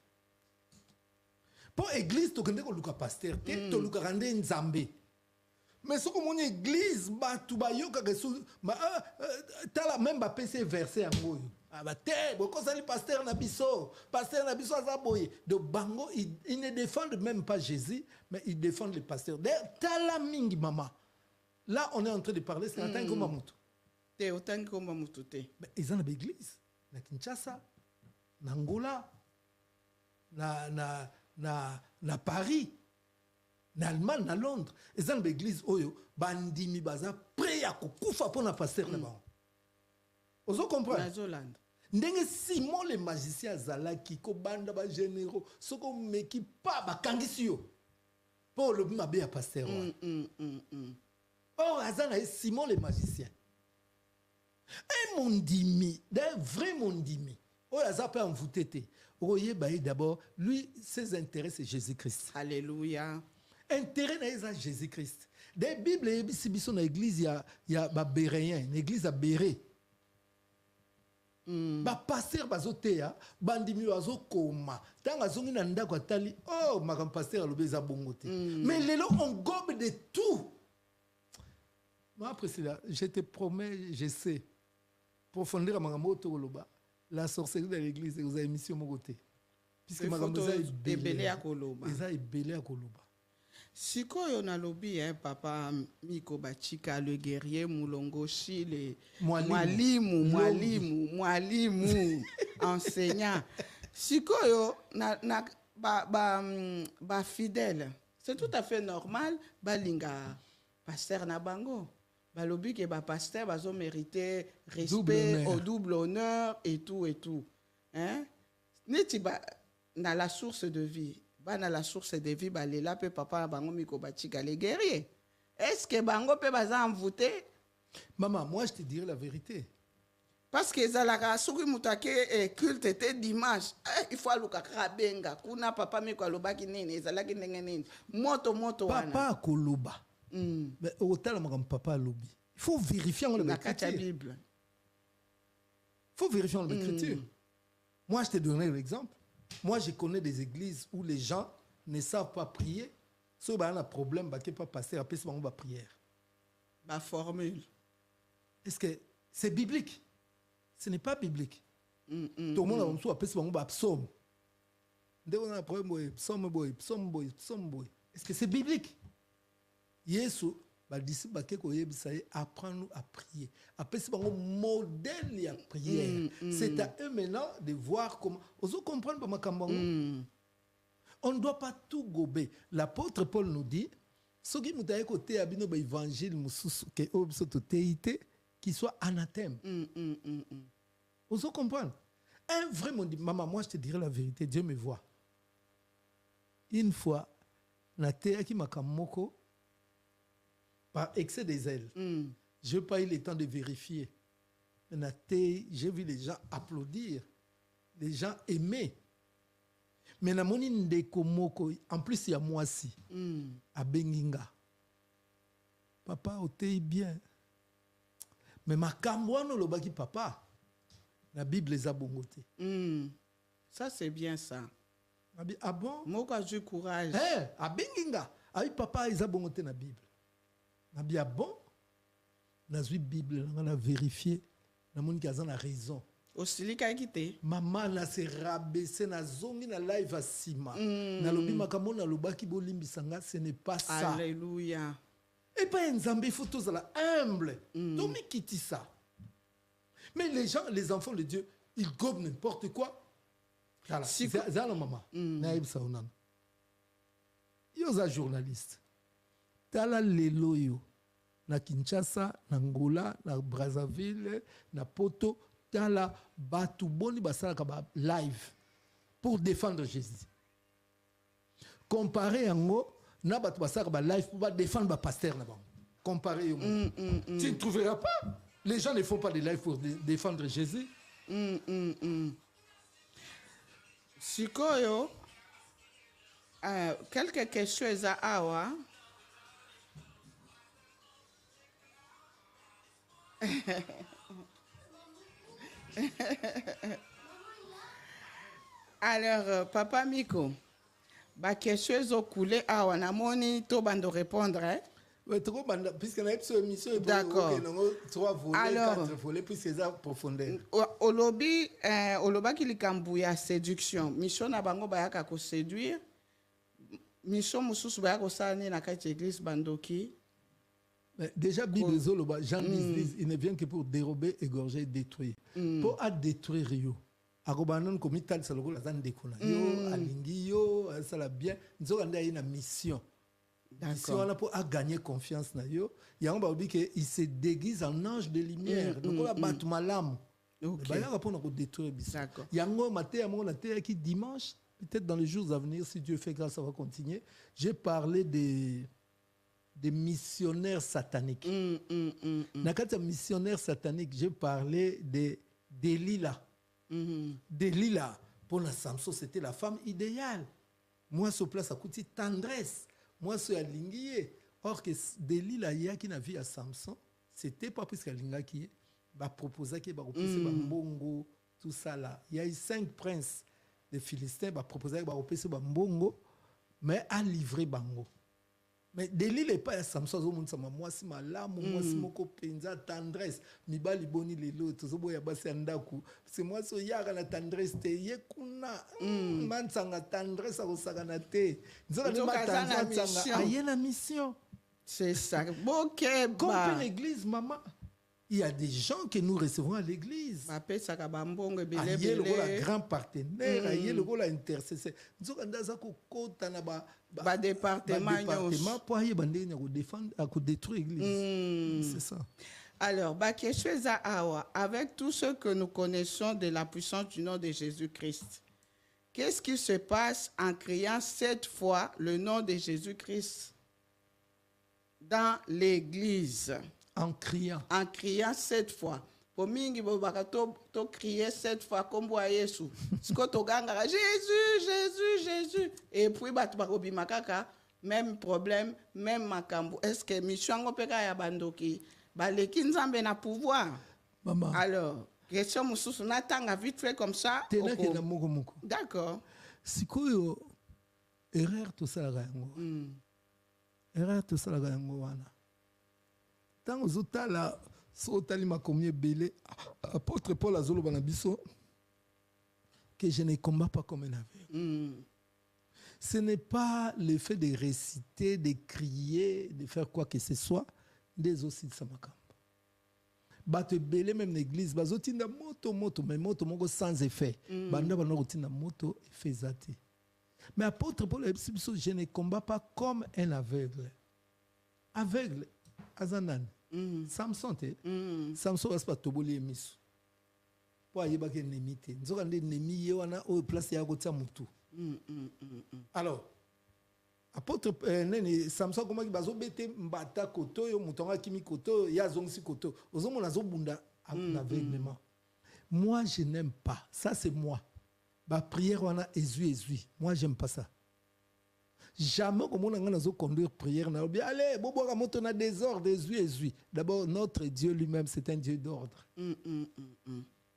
Pour église to kende ko luka pasteur, te to luka rande nzambe. Mais ce comme une église batu ba yoka kesu tala même ba PC verset yango. Ba te boko sali pasteur na biso azaboye. De bango ils ne défendent même pas Jésus, mais ils défendent les pasteurs. Tala mingi mama. Là on est en train de parler c'est en tant que mamuto. Autant que mamuto te. Ils ont une église na Kinshasa, na Angola, na Paris, na Allemagne, na Londres. Ils ont une église oyo bandimi baza prêt à kukufa pour na pasteur na ba. Ozo comprendre? Na Zolande. Ndenge Simon le magicien azalaki ko banda ba généraux soko meki pa ba kangisi yo. Pour le mabe ya pasteur. Oh azana Simon le magicien. Un mondimi, d'un vrai mondimi. Oh, il a pas envoûté. Oye, d'abord, lui, ses intérêts, c'est Jésus-Christ. Alléluia. Intérêt, c'est Jésus-Christ. Dans la Bible, il y a l'église, il y a Béréen, l'église à Béré. Ba pasteur bazotea, bandimi bazo koma. Tant azongi na ndako atali, oh, ma pasteur alobeza bongote. Mais lelo on gobe de tout. Moi, après cela, je te promets, je sais, profondément à Mangamoto Koloba, la sorcellerie de l'église, vous avez mis sur mon côté. Puisque Mangamoto est belé à Koloba. Ils ont belé à Koloba. Sikoyo nalobi papa Miko Bachika le guerrier Mulongo Chile mwalimu enseignant sikoyo ba fidèle c'est tout à fait normal balinga pasteur na bango balobi ke ba pasteur bazo mériter respect au double honneur et tout hein neti ba na la source de vie bana la source de vie balela pe papa bango Miko Bachika les guerriers est-ce que bango pe baza envoûté maman moi je te dirai la vérité parce que zalaka soki mutake culte était dimanche il faut aluka krabenga kuna papa Miko alobaki nini ezalaki ndenge nini moto wana papa koloba mais otala makam papa alobi il faut vérifier dans l'écriture Bible il faut vérifier dans l'écriture moi je te donnerai l'exemple. Moi, je connais des églises où les gens ne savent pas prier. Si on a un problème, ils ne peuvent pas passer à la prière. La formule. Est-ce que c'est biblique? Ce n'est pas biblique. Tout le monde a un psaume. On a un problème, psaume. Est-ce que c'est biblique? Yesu, les disciples apprennent à prier. Après, c'est un modèle de prière. C'est à eux maintenant de voir comment. Vous comprenez on ne doit pas tout gober. L'apôtre Paul nous dit ce qui nous a écouté à l'évangile qui soit anathème. Vous comprenez? Un vrai monde. Maman, moi je te dirai la vérité. Dieu me voit. Une fois, la terre qui m'a kamoko par excès des ailes. Je n'ai pas eu le temps de vérifier. J'ai vu les gens applaudir, les gens aimer. Mais en plus, il y a moi aussi, à Benginga. Papa, otei bien. Mais ma kamboano le baki papa, la Bible les a bongoté. Ça, c'est bien ça. Ah bon? Moi, j'ai courage. À Benginga, avec papa, ils ont bongoté la Bible. Nabi a bon, na zui Bible, on a vérifié, na moni kazan a raison. Aussi ka kité. Maman na se rabaissé na zongi na live à Sima. Na lobi makamo na lobaki bolimbi sanga, ce n'est pas ça. Alléluia. Et pas un Zambé, il faut tous la humble. Tomi kiti ça. Mais les gens, les enfants de Dieu, ils gobent n'importe quoi. Voilà. C'est la maman. Naïb Saounan. Yo za journaliste. Tala lelo yo na Kinshasa, na Angola, na Brazzaville, na Poto, tala batu boni basala ka live pour défendre Jésus. Comparé yango na batu basala ka live pour défendre pasteur na bango. Comparé yo. Tu ne trouveras pas. Les gens ne font pas de live pour défendre Jésus. Sikoyo quelques questions à awa. Alors, Papa Miko, ma question est coulée à Wanamoni, to bando répondre. Oui, puisque nous avons une émission, d'accord. Trois volets, quatre volets, puisque c'est profondeur. Oloba qui likambouya séduction. Mission na bango bayaka ko séduire. Mission mususu bayaka ko sani na kati église bandoki. Déjà, Bible, Jean 10, il ne vient que pour dérober, égorger, détruire. Pour détruire, Rio. Arobanon komital saloko la zan dekona. Yo, alingi yo, ça la bien. Nous avons une mission. Si on a pour gagner confiance na yo, il y a un babi qui se déguise en ange de lumière. Donc on a battu malam. Il y a pour détruire. Il y a un matin à terre qui dimanche, peut-être dans les jours à venir, si Dieu fait grâce, ça va continuer. J'ai parlé des missionnaires sataniques. Dans le missionnaires sataniques, j'ai parlé des Delilah. Delilah, pour la Samson, c'était la femme idéale. Moi, sur place, ça coûte tendresse. Moi, c'est Alinguié. Or, que Delilah, il y a qui n'a vu à Samson, c'était pas plus qu'Alinga qui va proposer qu'il va repousser Mbongo, tout ça là. Il y a eu 5 princes des Philistins qui va proposer qu'il va repousser Mbongo, mais à livrer Bango. Mais délile pas ya Samson zo mon sama moi si malamu moi si moko penza tendresse mibali boni lelo tozo boya basi andaku c'est moi so yaka la tendresse te ye kuna mansanga tendresse ko sakana te nzoka ne matanga aye la mission. C'est ça. Comme une l'église, maman. Il y a des gens que nous recevons à l'église. Il y a le grand partenaire, il y a le rôle intercesseur. Nous avons département pour aller défendre, à détruire l'église. C'est ça. Alors, avec tout ce que nous connaissons de la puissance du nom de Jésus-Christ, qu'est-ce qui se passe en criant 7 fois le nom de Jésus-Christ dans l'église? En criant. En criant 7 fois. Pour mingi bobaka to crier 7 fois comme boa Yesu. Siko to ganga Jésus, Jésus, Jésus. Et puis batu bakobi makaka même problème, même makambo. Est-ce que mission ngo peka ya bandoki baleki nzambe na pouvoir? Maman. Alors, question mususu natanga vite fait comme ça. D'accord. Sikoyo erreur to sala yango. Erreur to sala yango wana. Tant aux otala so tali makomi belé apôtre Paul azolo banabiso que je ne combats pas comme un aveugle. Ce n'est pas le fait de réciter, de crier, de faire quoi que ce soit des aussi de samakamba. Bato belé même l'église bazotinda moto mais moto moko sans effet. Banda bana rotinda moto effet zati. Mais apôtre Paul ebiso je ne combats pas comme un aveugle. Aveugle azanan. Samson te Samson was pas toboli emiso po ayeba ke nemi te nzoka nde nemi ye wana o place ya kotia mutu. Alors apôtre nene Samson comment ki bazo bete mbata koto yo mutonga kimi koto ya zongsi koto ozomo nazo bunda aveuglement. Moi je n'aime pas ça, c'est moi ba prière wana ezui moi j'aime pas ça. Jamais comme on a conduire prière, allez, bobo ramoto na désordre, ezui. D'abord, notre Dieu lui-même, c'est un Dieu d'ordre.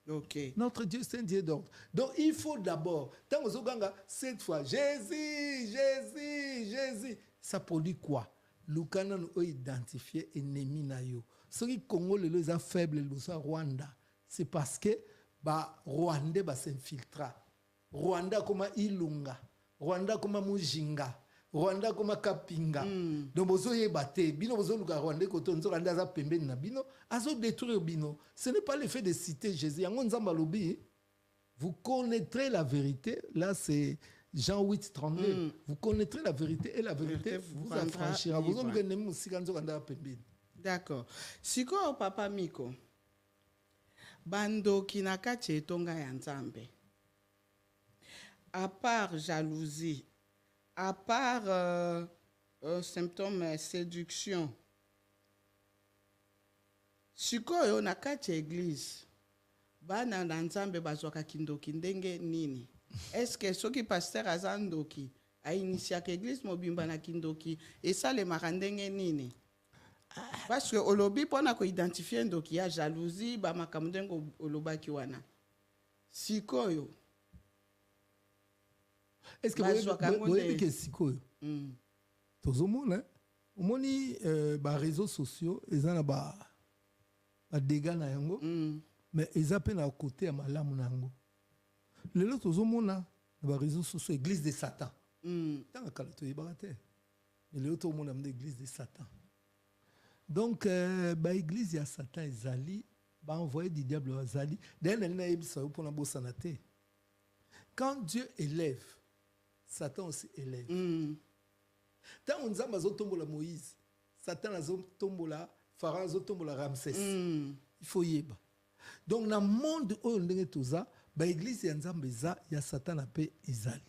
Ok. Notre Dieu, c'est un Dieu d'ordre. Donc, il faut d'abord, tant que ganga cette fois, Jésus, Jésus, Jésus, ça produit quoi? L'Ukana nous a identifié ennemi na yo. Ce qui Congo le les a faible le Rwanda, c'est parce que Rwanda va s'infiltrer. Rwanda comme Ilunga, Rwanda comme Mujinga. Rwanda comme Kapinga. Donc bozo yebate bino bozo luka Rwanda koto nzo Rwanda za pembeni na bino azo détruire bino. Ce n'est pas le fait de citer Jésus. Yango nzamba lobi, vous connaîtrez la vérité. Là c'est Jean 8 32. Vous connaîtrez la vérité et la vérité vous affranchira. Bozo luka nemu musika nzo Rwanda pembeni. D'accord. Siko papa Miko. Bando kinaka chetonga ya nzambe. À part jalousie, à part symptômes séduction, sikoyo na kati ya église bana na nzambe bazwaka kindoki ndenge nini? Est-ce que soki pasteur azandoki a initiaka église mobimba na kindoki esalemaka ndenge nini? Parce que olobi pona ko identifier ndoki ya jalousie ba makambo ndenge olobaki wana sikoyo. Est-ce que vous voyez que sikoyo tozomona omoni ba réseaux sociaux ezana ba dégâts na yango mais ezape na côté ya malamu na yango lelo tozomona ba réseaux sociaux église de Satan tanga kala toyebaka te mais lelo tozomona mde église de Satan. Donc ba église ya Satan ezali ba envoyé du diable azali d'ailleurs na yebisa pour na bosana te. Quand Dieu élève, Satan aussi élève. Tant on a zotombola Moïse, Satan a zotombola Pharaon, zotombola Ramsès. Il faut y être. Donc dans le monde où on est tous ça, l'église ya Nzambe za ya Satan a pe ezali.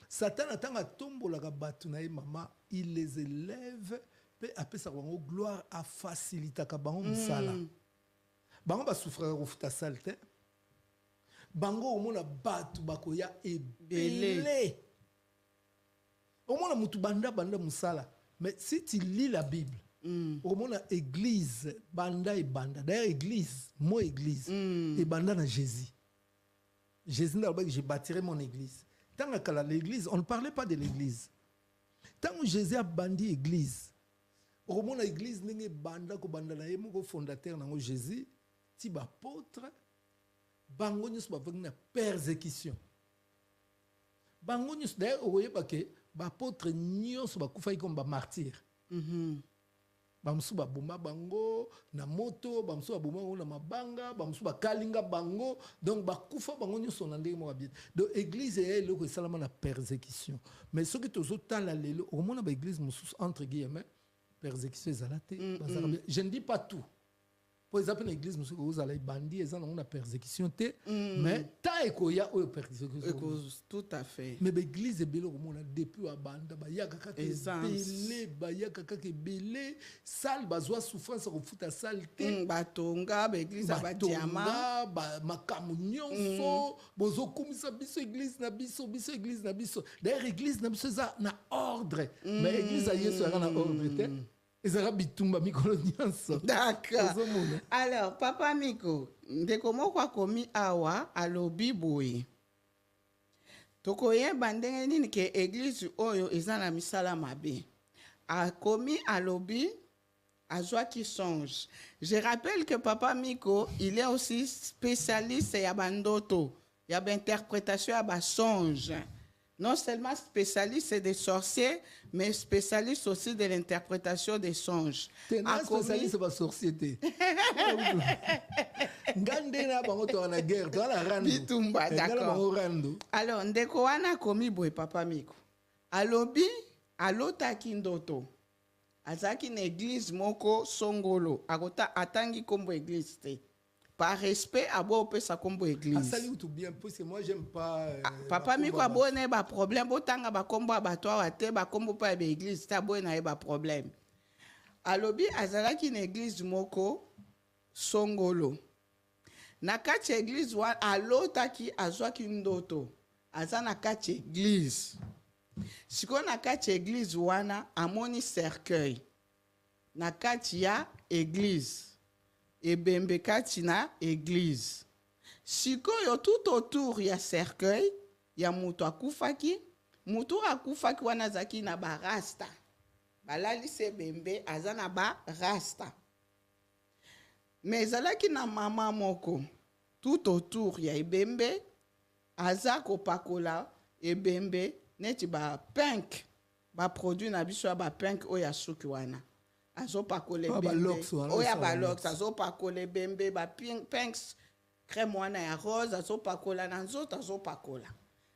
Satan attend à tombola batu na mama, il les élève pe apé sa gloire à faciliter ka bango musala. Bango ba souffrir au futa salte. Bango omona batu bakoya ebele. Omona mutu banda musala. Mais si tu lis la Bible, omona église banda et banda. D'ailleurs église, moi église et banda na Jésus. Jésus n'a pas dit je bâtirai mon église. Tant que l'église, on ne parlait pas de l'église. Tant que Jésus a bandi église, au moment l'église n'est banda ko banda na yemo ko fondateur nango Jésus, ti ba apôtre, bango nyus ba vengna persécution. Bango nyus d'ailleurs oye ba ke ba apôtre nyos ba kufa comme ba martyr. Bamsu ba boma bango na moto, bamsu ba boma na mabanga, bamsu ba kalinga bango, donc ba kufa bango nyos na ndenge mo bien. Donc église est le que salama na persécution. Mais ce que tozo tala lelo, au moment ba église musus entre guillemets persécution ezalate. Je ne dis pas tout. Pour exemple, l'église, vous allez bandir, ils ont une persécution, mais tant que y a une persécution. Tout à fait. Mais l'église est belle au monde depuis à banda, il y a quelqu'un qui est belé, il y a quelqu'un qui est belé, sale, bazoa souffrance, on fout à saleté. Batonga, l'église a bâtiment, makamunionso, bozo kumisa biso église na biso, biso église na biso. D'ailleurs, église na biso ça na ordre, mais église a yeso a na ordre. D'accord. Alors, Papa Miko, ndeko moko akomi awa alobi boye. Tokoyeba ndenge nini ke église oyo eza na misala mabe. Akomi alobi azwaki songe. Je rappelle que Papa Miko, il est aussi spécialiste ya bandoto, ya interprétation ya ba songe. Non seulement spécialiste des sorciers, mais spécialiste aussi de l'interprétation des songes. Tu es spécialiste de la société. Bitumba, d'accord. Alors, ndeko wana komi boy Papa Miko. Alobi, alotaki ndoto. Azaki na église moko songolo. Agota atangi kombo église te. Par respect, abo opesa kombo église. Asali tout bien, parce que moi j'aime pas. Papa Miko abone ba problème, botanga ba kombo abatwa wate ba kombo pa ba église, ta abone ba problème. Alobi azalaki na église moko songolo. Na kati église wa alotaki azwaki ndoto. Aza na kati église. Siko na kati église wana amoni cercueil. Na kati ya église. Ebembe kati na église. Sikoyo tout autour ya cercueil, ya mutu akufaki, mutu akufaki wana zaki na ba rasta. Balali se bembe azana ba rasta. Mais zalaki na mama moko tout autour ya ebembe azako pakola ebembe neti ba pink ba produit na biso ba pink oya suki wana. Azopakole bembe oya balox azopakole bembe ba pinks crème wana ya rose azopakola na nzoto azopakola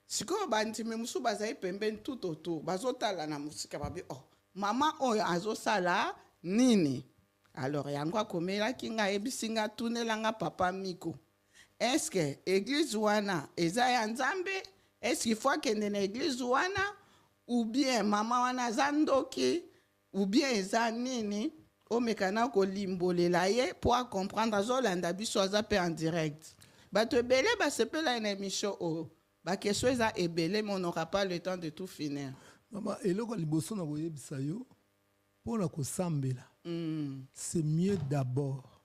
sikoyo bandimi musu bazali pembeni tout autour bazotala na musika babi oh mama oyo azosala nini alors yango akomelaki nga yebisinga tunelanga Papa Miko est-ce que église wana eza ya nzambe est-ce qu'il faut akende na église wana ou bien mama wana zandoki ou bien eza nini omekana ko limbolela ye pour comprendre azolanda biso aza pe en direct bato ebele basepela une émission o ba question eza ebele mais on n'aura pas le temps de tout finir. Maman eloko liboso na koyebisa yo pona ko sambela c'est mieux d'abord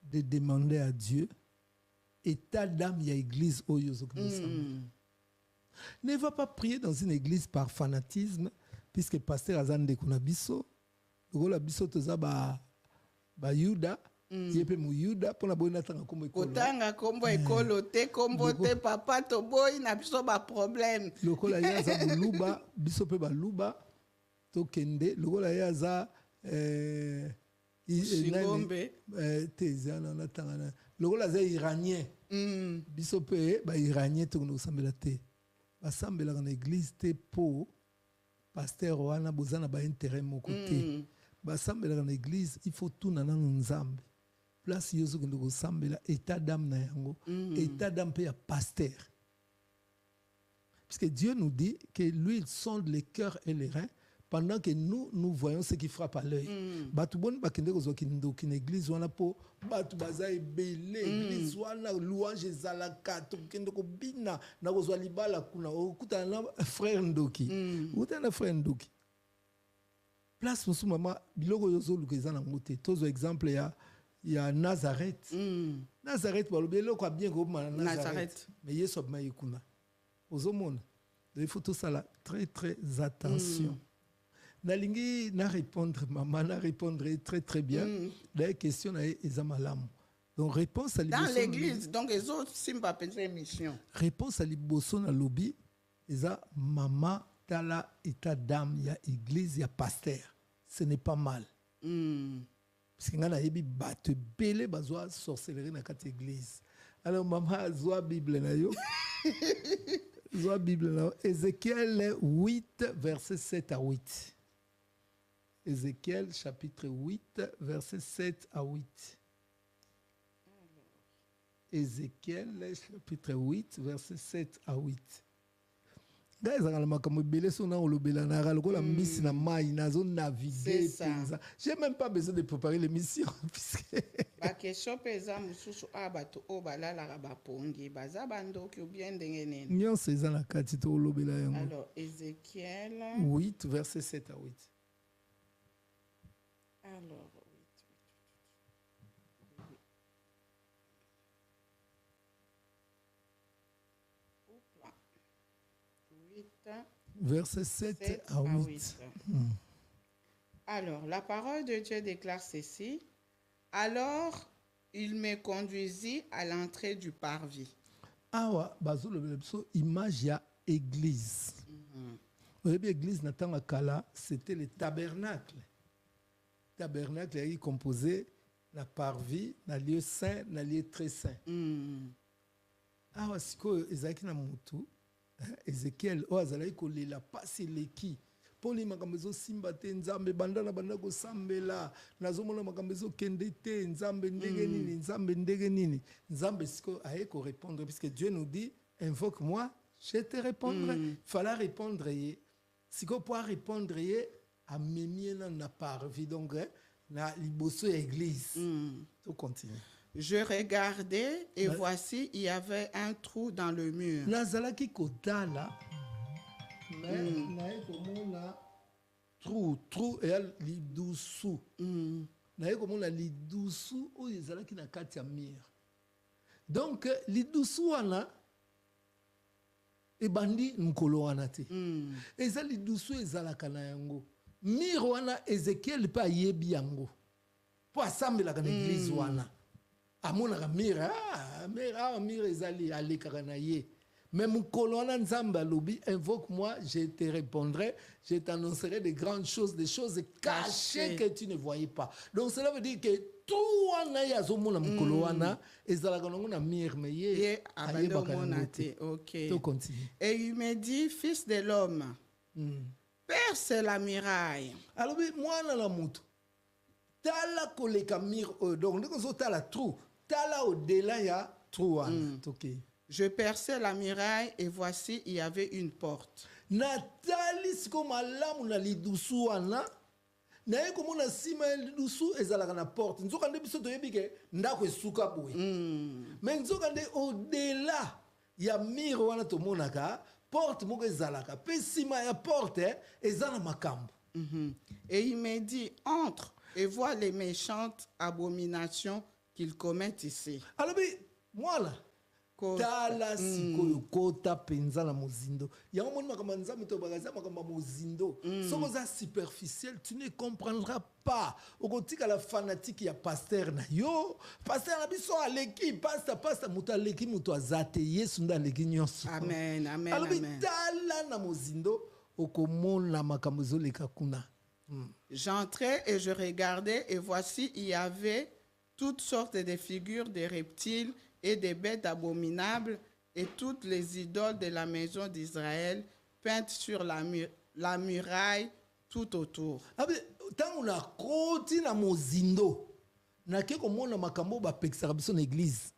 de demander à Dieu état d'âme ya église oyo zokosambela. Ne va pas prier dans une église par fanatisme. Puisque pasteur azande kuna biso lokola biso toza ba yuda yepe mu yuda pona boyina tanga kombo ekolo kotanga kombo ekolo te kombo te papa to boy na biso ba problème lokola yaza buluba biso pe ba luba to kende lokola yaza Shingombe teza na tanga lokola za iranien biso pe ba iranien to no sambela te ba sambela na église te po pasteur wana bozana ba intérêt mon côté ba sambela na église il faut tout nana nzambe place yozo kendo ko sambela état d'âme na yango état d'âme pe ya pasteur parce que Dieu nous dit que lui il sonde les cœurs et les reins pendant que nous voyons ce qui frappe à l'œil batu bon bakende ko zo kindo kin église wana po batu baza ebele église wana louange ezalaka to kende ko bina na ko zo libala kuna okuta na frère Ndoki okuta na frère Ndoki place musu mama biloko yozo lukeza na ngote tozo exemple ya Nazareth Nazareth balobi eloko bien ko ma Nazareth mais yeso ma yikuna ozomona il faut tout ça là très très attention Nalingi na répondre, maman, na répondre très très bien. La question est Ezamalam. Donc réponse à dans l'église, donc les autres, Simba pensent émission. Réponse à Liboso na lobby, Eza maman tala état d'âme, il y a église, il y a pasteur. Ce n'est pas mal. Parce que ngana yebi batte belé bazwa sorcellerie na kat église. Alors maman zoa Bible na yo. Zoa Bible na yo. Ézéchiel 8 verset 7 à 8. Ézéchiel chapitre 8 verset 7 à 8. Ézéchiel chapitre 8 verset 7 à 8. J'ai même pas besoin de préparer l'émission. Alors, Ézéchiel 8, verset 7 à 8. Alors, verset 7 à 8. Alors, la parole de Dieu déclare ceci. Alors, il me conduisit à l'entrée du parvis. Awa, bazo le image ya église. L'église n'attend kala, c'était le tabernacle. Tabernacle est composé la parvis, na lieu saint, na lieu très saint. Awa siko ezaki na mutu. Ézéchiel azalaki kolela pasi eleki mpona makambo ezosimba te nzambe banda na banda kosambela nazomona makambo ezokende te nzambe ndenge nini nzambe ndenge nini nzambe siko aye korépondre puisque Dieu nous dit invoque moi je te répondrai. Fallait répondre ye siko po répondre ye amemie na parvis donc na liboso ya église. To continue. Je regardais et voici, il y avait un trou dans le mur. Nazalaki kotala, nae komona trou et lidusu. Nae komona lidusu o ezalaki na kati ya mur. Donc lidusu wana ebandi mkolo wana te. Eza lidusu ezalaka na yango. Mur wana Ézéchiel pa yebi yango. Po asambelaka na église wana. Amonaka mire mire ezali alekaka na ye mais mukolo wana nzambe alobi invoque-moi je te répondrai, je t'annoncerai de grandes choses, des choses cachées que tu ne voyais pas. Donc cela veut dire que tout wana ya zomona mukolo wana ezalaka nango na mire mais ye ayebaka nango te. OK. To continue. Et il me dit fils de l'homme perce la muraille. Alobi mwana na mutu tala koleka mire donc ndeko zo tala trou tala au-delà ya trou wana. OK. Je perçais la muraille et voici il y avait une porte. Natali siko malamu na lidusu wana na ye komona sima ya lidusu ezalaka na porte nzoka nde biso toyebi ke ndako esuka boye mais nzoka nde au-delà ya mire wana tomonaka porte moko ezalaka pe sima ya porte eza na makambo. Et il me dit entre et vois les méchantes abominations qu'ils commettent ici. Alors voilà. Tala sikoyo kota penza na mozindo. Ya moni makambo nzambe to bagaza makambo mozindo. Soko za superficiel, tu ne comprendras pas. Okotika la fanatique ya pasteur na yo, pasteur na biso aleki, pasteur muto aleki muto azate Yesu nda aleki nyonso. Amen, amen, alors, amen. Tala na mozindo okomona makambo zoleka kuna. J'entrais et je regardais et voici il y avait toutes sortes de figures de reptiles et des bêtes abominables et toutes les idoles de la maison d'Israël peintes sur la muraille tout autour. Tant on a koti na mozindo na ke komona makambo ba pekisa biso na église.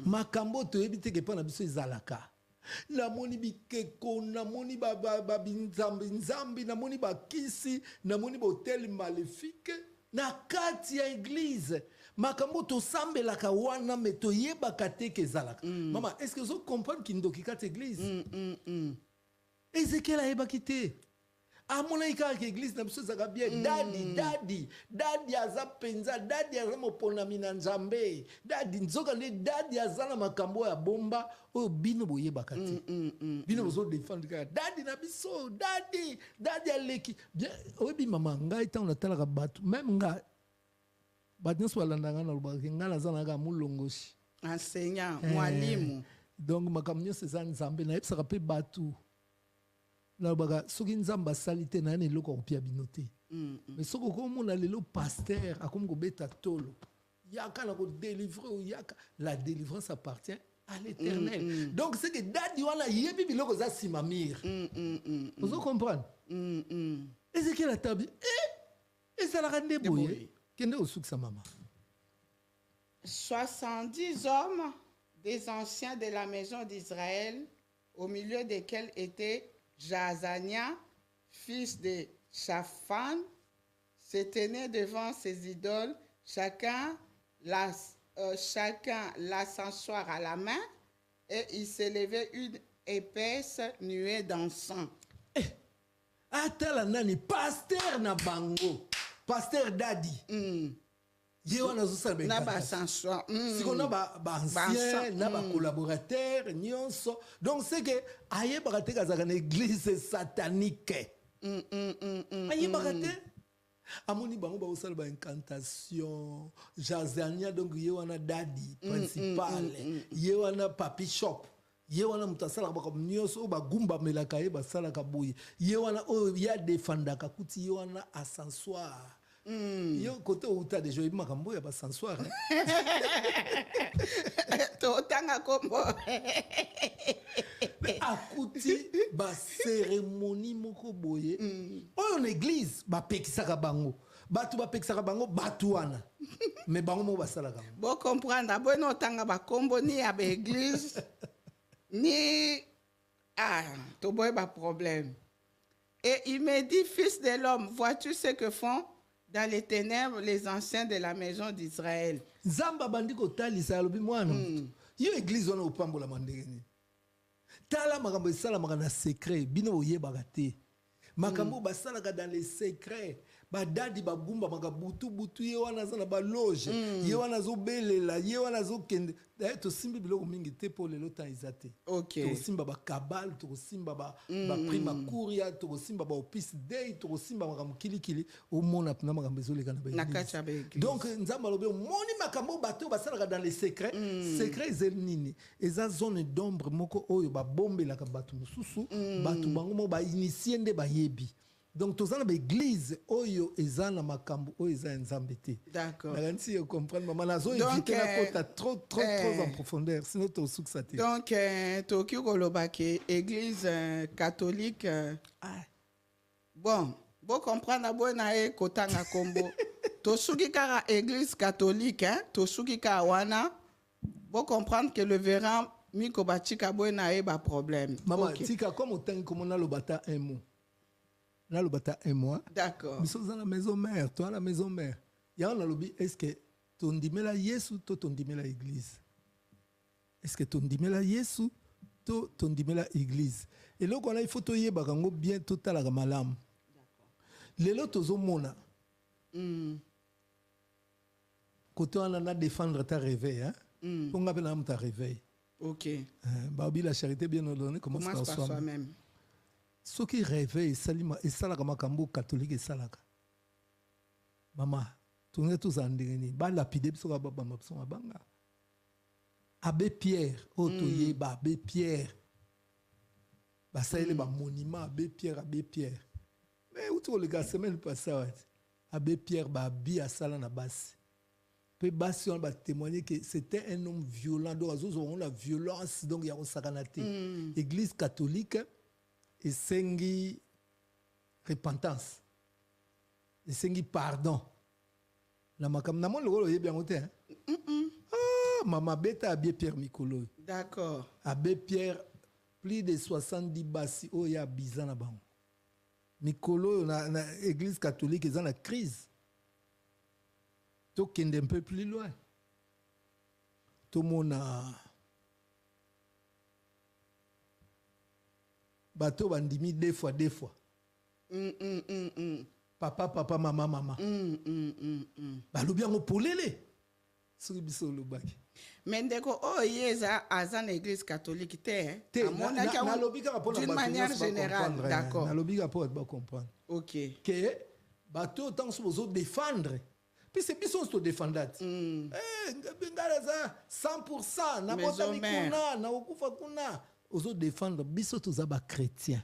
Makambo to ebite ke pa na biso ezalaka. Na moni bikeko, na moni ba nzambi, na moni ba kisi, na moni ba hôtel maléfique na kati ya église. Makambo to sambelaka wana me to yebaka te ke ezalaka. Maman, est-ce que vous comprenez qu'il ndoki kati église? Ézéchiel ayebaki te. amona ikaka église na biso ezaka bien dadi aza penza dadi aza moponami na nzambe dadi nzoka nde dadi aza na makambo ya bomba oyo bino boyebaka te bino bozodefendre kaka dadi na biso dadi aleki bien oyebi mama ngai ntango natalaka bato meme nga bato nyonso balanda ngai nalobaka ngai naza naka molongosi enseignant mwalimu donc makambo nyonso eza nzambe nayebisaka mpe bato nalobaka soki nzambe asali te naye na eloko akopia bino te mais soki okomona lelo paster akomi kobeta tolo yaka na kodelivre oyaka la délivrance appartient à l'éternel donc c'est que dadi wana yebi biloko eza nsima mire ozo comprendre ezekiel atabi ezalaka nde boye kende osukisa mama 70 hommes des anciens de la maison d'Israël, au milieu desquels était Jazania, fils de Shaphan, se tenaient devant ses idoles, chacun l'ascensoir à la main, et il s'élevait une épaisse nuée d'encens. Atala nani, pasteur na bango, pasteur Dadi. Na ba ascensoir. Siko na ba ancien, na ba collaborateur, nyonso. Donc c'est que aye bakate kazaka na église satanique. Aye bakate amoni bango ba osala ba incantation, Jazania donc ye wana Dadi principal, ye wana papi shop. Ye wana mutasala ba comme nyonso ba gumba melaka ye ba sala ka boye. Ye wana o ya defendaka kuti ye wana ascensoir. Yo côté où tu as déjà eu makambo ya ba sensoir to tanga kombo akuti ba cérémonie moko boye oyo na église ba pekisaka bango batu ba pekisaka bango batu wana mais bango mo basalaka bo comprendre bon tanga ba kombo ni ya ba église ni to boy ba problème. Et il me dit, fils de l'homme, vois-tu ce que font dans les ténèbres les anciens de la maison d'Israël? Zamba bandiko tali sa lobi mwana. Yo église wana opambola mandengeni. Tala makambo esala makana secret bino oyebaka te. Makambo basalaka dans les secrets. Badadi bagumba makabutu butu ye wana za na ba loge. Ye wana zo belela, ye wana zo kende. D'ailleurs to simbi biloko mingi te pour lelo temps izate. OK. To simba ba kabal, to simba ba prima kuria, to simba ba opus day, to simba makambo kilikili o mona pna makambo ezoleka na ba. Nakacha ba église. Donc nzamba lobe moni makambo bato basalaka dans les secrets. Secrets ezelnini. Eza zone d'ombre moko oyo ba bombelaka bato mususu, bato bango mo ba initier nde ba yebi. Donc tous les églises oyo ezana makambo oyo eza nzambe te. D'accord. Na si vous comprenez maman nazo éviter la côte trop en profondeur sinon to suksate. Donc Tokyo kolobaki église catholique bon comprendre bona e kotanga kombo. To suki kara église catholique to suki ka wana bon comprendre que le véran miko batika bona e ba problème. Maman tika comme autant comme on a le bata un mot. Là, le bata un mois. D'accord. Nous sommes à la maison mère. Toi, à la maison mère. Il y a un lobby. Est-ce que ton dimé la Yesu, toi, ton dimé la église? Est-ce que ton dimé la Yesu, toi, ton dimé la église? Et là, il faut que tu aies bien total à malam. Les lots, tu mona. Quand on a défendre ta réveil, hein? On a besoin ta réveil. OK. Babi, la charité bien ordonnée, commence par soi-même. Ce qui réveille, et salaka makambo catholique et salaka. Maman, tu n'es tous en dernier. Ba lapide biso ba mapson abanga. Abbé Pierre, otoye ba Abbé Pierre. Ba ça ba monument Abbé Pierre. Mais où tu le gars semaine passée, Abbé Pierre ba bi à sala na basi. Pe basi on va témoigner que c'était un homme violent. Donc on la violence donc il y a sakanate. Église catholique et sengi repentance et sengi pardon na makam na mon lolo yebi angote mama beta Abbé Pierre Mikolo. D'accord. Abbé Pierre plus de 70 basi o ya bizana bango Mikolo na église catholique ils ont la crise to kende un peu plus loin to mona bateau bandimi deux fois Papa, maman. Balobi yango polele. Soki biso olobaki. Mais ndeko yeza aza na église catholique te. D'une manière générale, d'accord. Nalobi ka po ba comprendre. OK. Que bato tant so défendre. Puis c'est biso so défendre. Ngala za 100% na bota mikuna na okufa kuna. Ozo défendre biso toza ba chrétien.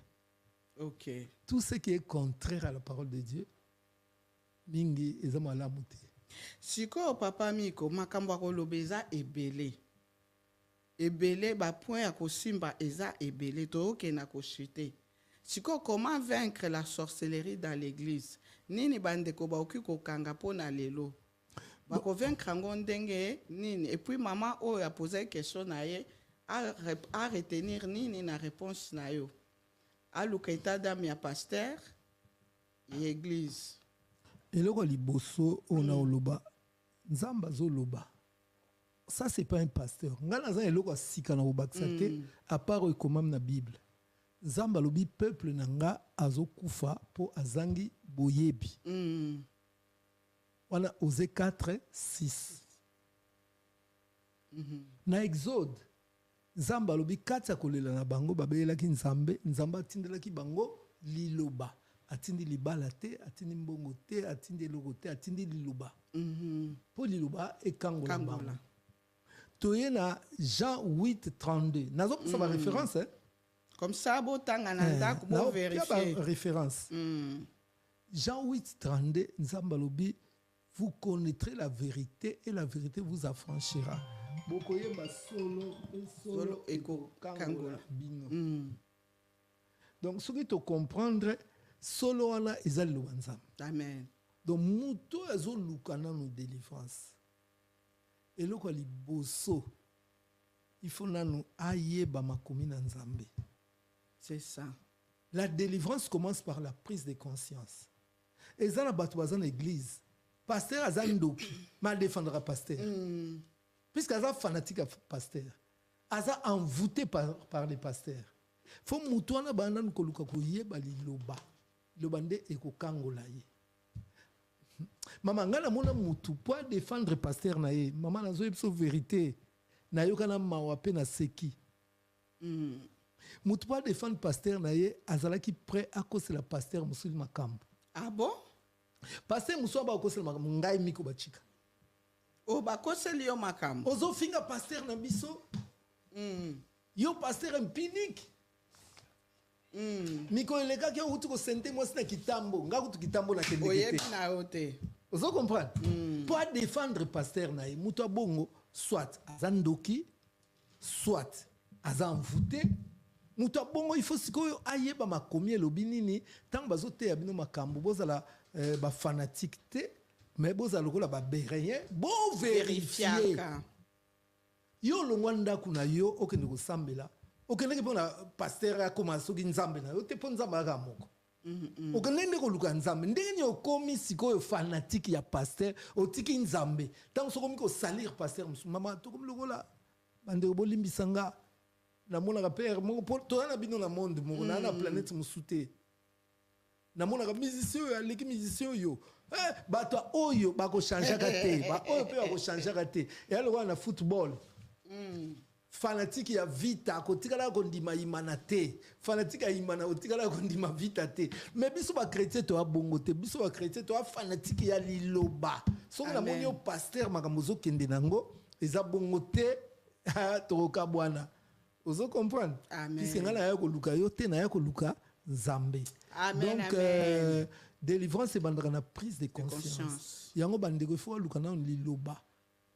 OK. Tout ce qui est contraire à la parole de Dieu mingi ezama la muté. Siko papa miko makambo akoloba eza ebele. Ebele ba point ya kosimba eza ebele to okena kochute. Siko comment vaincre la sorcellerie dans l'église? Nini bandeko ba oki kokanga pona lelo. Ba ko vaincre ngo ndenge nini? Et puis maman a posé une question na ye a retenir nini na réponse na yo. A lukaita dame ya pasteur et église. Eloko liboso ona oloba nzamba zoloba ça c'est pas un pasteur ngana za eloko sika na obakisa te à part comme na Bible nzamba lobi peuple nanga azokufa po azangi boyebi wana Osée 4:6 na Exode nzamba lobi kati akolela na bango babelaki nzamba atindelaki bango liloba atindi libala te atindi mbongo te atindi eloko te atindi liloba po liloba ekangola bango toye na Jean 8:32 nazopesa ba référence comme ça botanga na ndako bo vérifier référence Jean 8:32 nzamba lobi vous connaîtrez la vérité et la vérité vous affranchira bokoyeba solo eko kangola bino donc ce que tu comprendre solo wana ezali liloba nzambe. Amen. Donc muto azoluka nanu délivrance eloko liboso il faut nanu ayeba makomi na nzambe. C'est ça. La délivrance commence par la prise de conscience. Ezana bato bazana église pasteur azandoki ma défendra pasteur puisque aza fanatique à pasteur aza envoûté par les pasteurs faut muto wana banda nkoluka koyeba liloba lobande ekokangola ye mama ngana mona mutu po défendre pasteur na ye mama nazo yebso vérité na yokana mawa pe na seki mutu po défendre pasteur na ye azalaki prêt à kosela pasteur musuli makambo. Ah bon? Pasteur musu ba kosela makambo ngai miko bachika o ba kosela yo makambo ozo finga pasteur na biso yo pasteur empinique Miko eleka ki utu ko sente mo sina kitambo nga kutu kitambo na kendeke oyebi na ote ozo comprendre pour défendre pasteur na mutu abongo soit azandoki soit azanvoûté mutu abongo il faut sikoyo ayeba makomi elobi nini tant bazote ya bino makambo bozala ba fanatique te mais bozala lokola ba béréen bo vérifier yo longwanda kuna yo okende ko sambela okende ke pona pasteur akoma soki nzambe na yo te pona nzambe aka moko okende ndeko luka nzambe ndenge okomi sikoyo fanatique ya pasteur otiki nzambe tant sokomi ko salir pasteur mama to comme lokola bande bolimbisanga na mona ka père moko to na bino na monde moko na planète musute na mona ka musicien ya leki musicien yo bato oyo bako changer ka te ba oyo pe bako changer ka te et alors na football fanatique ya vita kotikala ko ndima imana te fanatique ya imana kotikala ko ndima vita te mais biso ba chrétien to abongo te biso ba chrétien to fanatique ya liloba so na moni yo pasteur makamozo kende nango eza bongo te to ka bwana ozo comprendre puisque ngala ya ko luka yo te na ya ko luka nzambe. Donc délivrance c'est bandaka na prise de conscience yango bandeko fo luka na liloba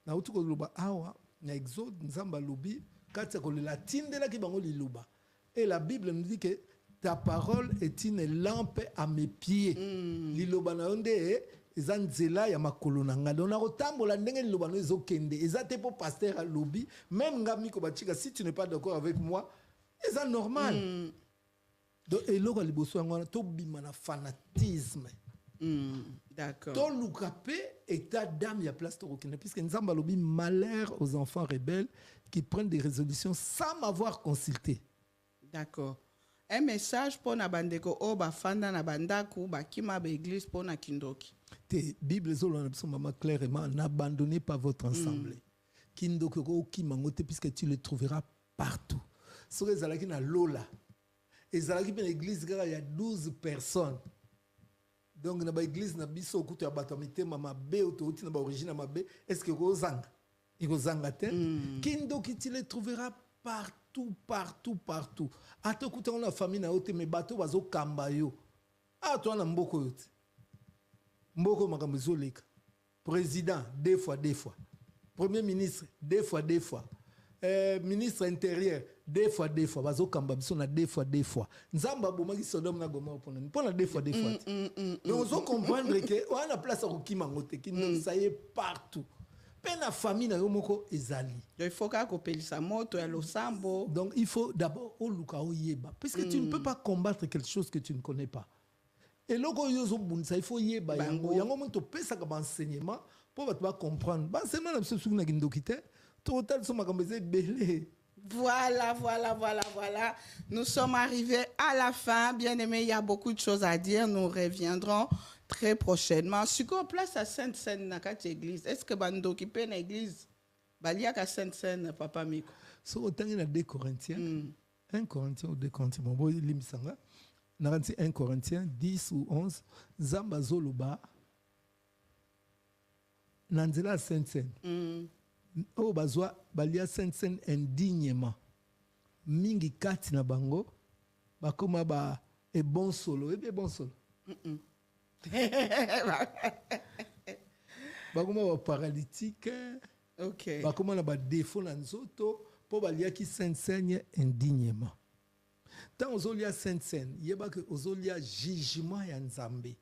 na utu ko liloba awa na Exode nzamba lobi kati ko la tindela ki bango liloba et la Bible nous dit que ta parole est une lampe à mes pieds liloba na onde ezanzela ya makolo na nga dona kotambola ndenge liloba no ezokende ezate po pasteur a lobi même ngami ko batika si tu n'es pas d'accord avec moi c'est normal. Donc eloko liboso yango to bima na fanatisme. D'accord. To lukape état d'âme ya place to kokende puisque nzamba lobi malheur aux enfants rebelles qui prennent des résolutions sans m'avoir consulté. D'accord. un message pour na bandeko o bafanda na bandaku bakima ba église pour na kindoki. La Bible est clairement, n'abandonnez pas votre assemblée. Kindoko ki mangote puisque tu le trouveras partout. Sur les alaki na lola. Et alaki ben église il y a 12 personnes. Donc na ba église na biso kutu ya batamite mama be autouti na ba origine ma be est-ce que kozanga? Ikozanga te. Kindoki tu le trouveras partout. Ato kuta on la famille na ote me bato bazo kamba yo. Ah toi na mboko yote. Mboko makambo ezoleka. Président deux fois. Premier ministre deux fois. Ministre intérieur deux fois. Bazo kamba biso na deux fois. Nzamba bomaki Sodome na Gomorrhe pona deux fois. Mais on doit comprendre que on a place à kokima ngote qui ça y est partout. Pena famille na yo moko ezali. Il faut ka kopelisa moto ya losambo. Donc il faut d'abord oluka oyeba parce que tu ne peux pas combattre quelque chose que tu ne connais pas. Et loko yozo bunsa il faut yeba yango monto pesa ka enseignement pour va comprendre. Ba enseignement na biso suku na kindokite total so makambo belé. Voilà. Nous sommes arrivés à la fin. Bien aimé, il y a beaucoup de choses à dire. Nous reviendrons très prochainement. Si on place à Sainte-Seine dans cette église, est-ce que bando qui peine l'église balia ka Sainte-Seine papa Miko? So autant il y a 2 Corinthiens. 1 Corinthiens ou 2 Corinthiens. Bon, limisanga. Dans 1 Corinthiens 10 ou 11, Zamba Zoloba Nanzela Sainte-Seine. Oh bazwa balia Sainte-Seine indignement. Mingi kati na bango bakoma ba e bon solo. Bakoma ba paralytique. OK. Bakoma na ba défaut na nzoto po balia ki Sainte-Seine indignement. Tant ozolia Sainte-Seine, yeba que ozolia jugement ya Nzambe.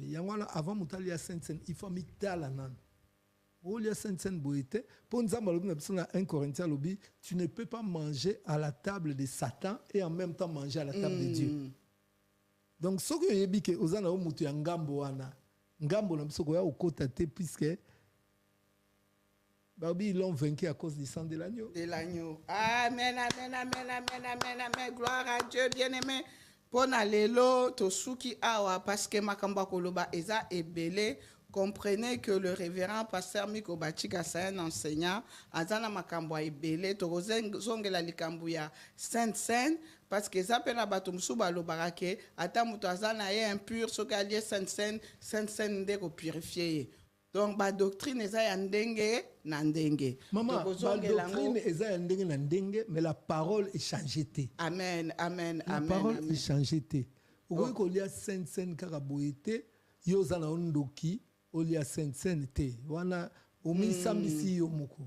Yangwana avant mutalia Sainte-Seine, il faut mitala nan. Olia Sainte-Seine boite, pour Nzamba lobi na biso na 1 Corinthiens lobi, tu ne peux pas manger à la table de Satan et en même temps manger à la table de Dieu. Donc ce que yebi que ozana o mutu ya ngambo wana. Ngambo na biso ko ya okota te puisque Barbie, ils l'ont vaincu à cause du sang de l'agneau. Amen. Gloire à Dieu, bien-aimé. Pona lelo tosuki awa parce que makamba koloba eza ebele. Comprenez que le révérend pasteur Miko Bachika c'est un enseignant. Azana makambo ebele tozongela likambu ya Sainte-Seine parce que ça pena batumsu balobaka ke ata muto azana ye impur soki alie Sainte-Seine ndeko purifier. Donc ba doctrine eza ya ndenge na ndenge. Maman, la doctrine eza ya ndenge na ndenge, mais la parole est changée. Amen. La parole est changée. Okoki kolia Sainte-Seine kaka boyete yo zana ondoki olia Sainte-Seine te. Wana omisambisi yo moko.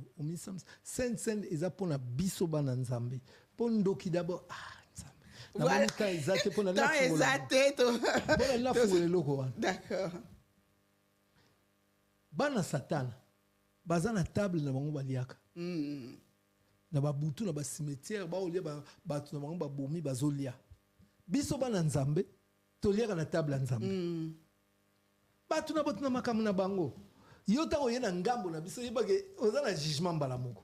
Sainte-Seine eza pona biso bana Nzambe. Pondoki d'abord Nzambe. D'accord. Bana Satan baza na table na bango baliaka na babutu na ba cimetière ba olia batu na bango babomi bazolia biso bana Nzambe toliaka na table ya Nzambe batu na makamu na bango yo ta oyena ngambo na biso yebake oza na jugement mbala moko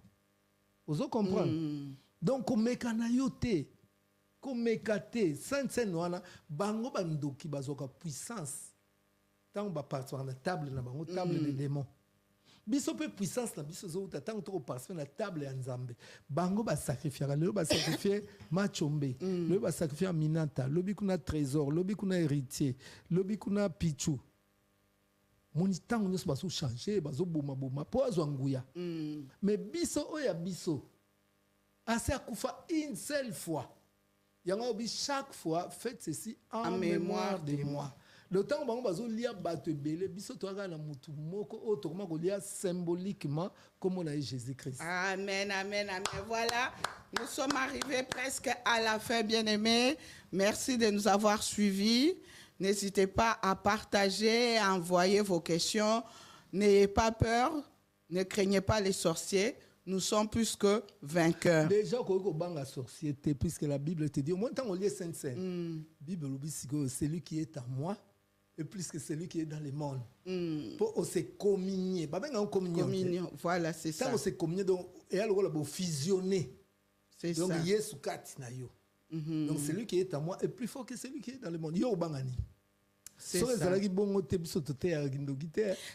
ozo comprendre donc komeka na yo te komeka te Sainte-Seine wana bango bandoki bazoka puissance. Tant que partir na table na bango table de démons biso pe puissance na biso zo tant que partir na table ya Nzambe bango ba sacrifier machombe le ba sacrifier minata lobi kuna trésor lobi kuna héritier lobi kuna pichu moni tango nyos baso changer bazo boma po azwa nguya mais biso oya biso assez akufa une seule fois yango bi chaque fois faites ceci en mémoire de moi. Le temps où on lia bato belé biso to na mutu moko autrement ko lia symboliquement comme on a eu Jésus-Christ. Amen. Voilà, nous sommes arrivés presque à la fin, bien-aimés. Merci de nous avoir suivis. N'hésitez pas à partager, à envoyer vos questions. N'ayez pas peur, ne craignez pas les sorciers. Nous sommes plus que vainqueurs. Déjà, quand on banga sorcier, puisque la Bible te dit, au moins tant on lit Sainte-Seine, Bible c'est lui qui est à moi. Et plus que celui qui est dans le monde. Pour se communier. Pas bien en communion. Voilà, c'est ça. Quand on se communier, donc, et alors on va fusionner. C'est donc ça. Yesu kati na yo. Donc celui qui est à moi est plus fort que celui qui est dans le monde. Yo bangani. C'est So ça.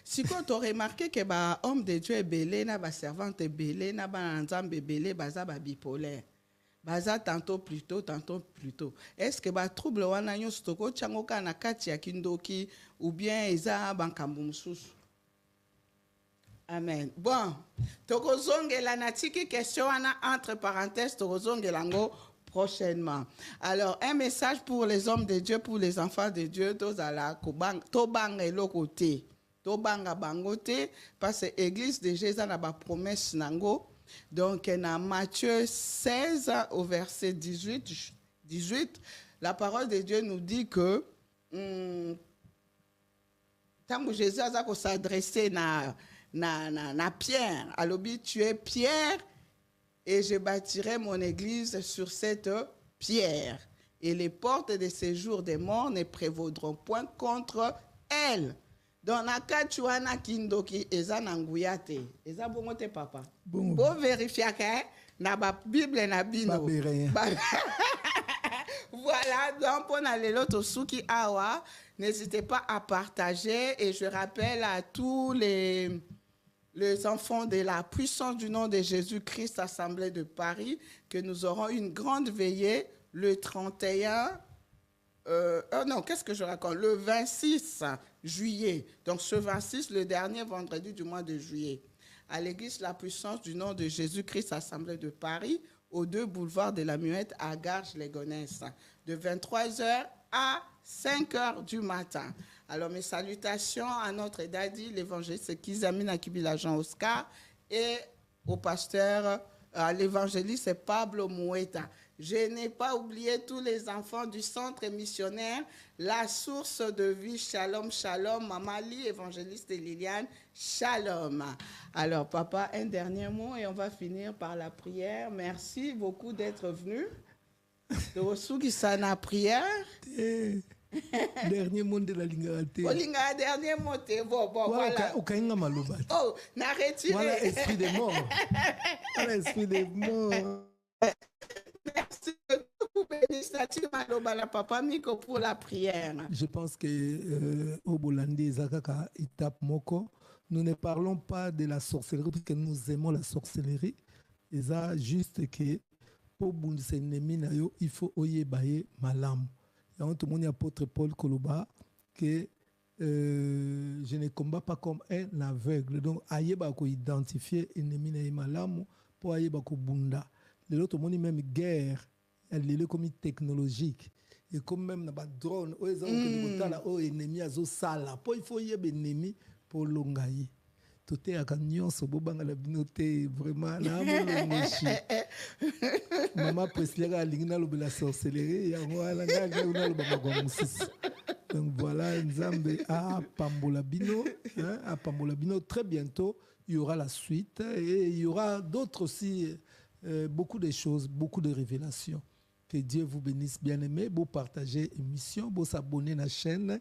Si quand tu as remarqué que bah homme de Dieu est belé, na ba servante est belé, na ba nzambe belé, baza ba bipolaire. Baza tantôt plus tôt, tantôt plus tôt. Est-ce que bah trouble wana nyo stoko chango na kati ya kindoki ou bien eza bankambu mususu? Amen. Bon, tokozongela na tiki question wana entre parenthèses tokozongela ngo prochainement. Alors, un message pour les hommes de Dieu, pour les enfants de Dieu, tobanga elokote, tobanga bangote, parce que l'église de Jésus n'a pas promesse nango. Donc, dans Matthieu 16, au verset 18, la parole de Dieu nous dit que tant que Jésus a s'adressé na Pierre, alors tu es Pierre, et je bâtirai mon église sur cette pierre. Et les portes de séjour des morts ne prévaudront point contre elle. Dans la kachuana kindoki eza nanguyate. Eza bongo te papa. Bon. Bon vérifier que na ba Bible na bino. Voilà, donc pour aller l'autre souki awa, n'hésitez pas à partager et je rappelle à tous les enfants de la puissance du nom de Jésus-Christ, Assemblée de Paris, que nous aurons une grande veillée le 31, qu'est-ce que je raconte? Le 26 juillet. Donc ce 26, le dernier vendredi du mois de juillet. À l'église La Puissance du nom de Jésus-Christ, Assemblée de Paris, aux 2 boulevards de la Muette à Garges-les-Gonesse, de 23h à 5h du matin. Alors, mes salutations à notre daddy, l'évangéliste Kizamina Kibila Jean-Oscar, et au pasteur, l'évangéliste Pablo Moueta. Je n'ai pas oublié tous les enfants du centre missionnaire, la source de vie, Shalom, Shalom, Mamali, évangéliste Liliane, Shalom. Alors, papa, un dernier mot et on va finir par la prière. Merci beaucoup d'être venu. De Osugi Sana prière. Dernier mot de la lingate. Olinga, dernier mot, bon, voilà. Oh, n'a retiré. Voilà esprit des morts. Voilà esprit des morts. Merci beaucoup, Papa Miko, pour la prière. Je pense que au Bolandi, Zakaka, étape moko, nous ne parlons pas de la sorcellerie parce que nous aimons la sorcellerie. Et ça, juste que pour Bunsenemina, il faut oyebaye malam. Et on te dit apôtre Paul Koloba que je ne combats pas comme un aveugle. Donc, ayeba ko identifier ennemi na malam pour ayeba ko bunda. L'autre monde même guerre, elle est comme technologique et comme même na ba drone, o ezan que nous tala o ennemi azo sala. Pour il faut yeba ennemi pour longayi. Tout est à cagnon so bobanga la binoté vraiment là maman preslega lingna lo la sorcellerie ya ngala ngala una lo bangwa musisi. Donc voilà, Nzambe à Pambola Bino, à Pambola Bino. Très bientôt, il y aura la suite et il y aura d'autres aussi, beaucoup de choses, beaucoup de révélations. Que Dieu vous bénisse, bien-aimés. Vous partagez l'émission, vous s'abonnez à la chaîne.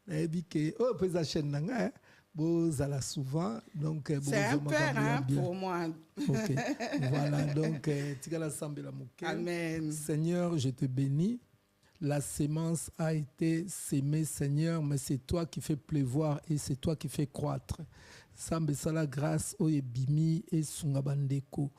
Oh, puis la chaîne, vous allez souvent. Donc, c'est un père hein, pour moi. Ok, voilà. Donc, Amen. Seigneur, je te bénis. La sémence a été sémée, Seigneur, mais c'est toi qui fais pleuvoir et c'est toi qui fais croître. Sambe sala grâce o ebimi et sungabandeko.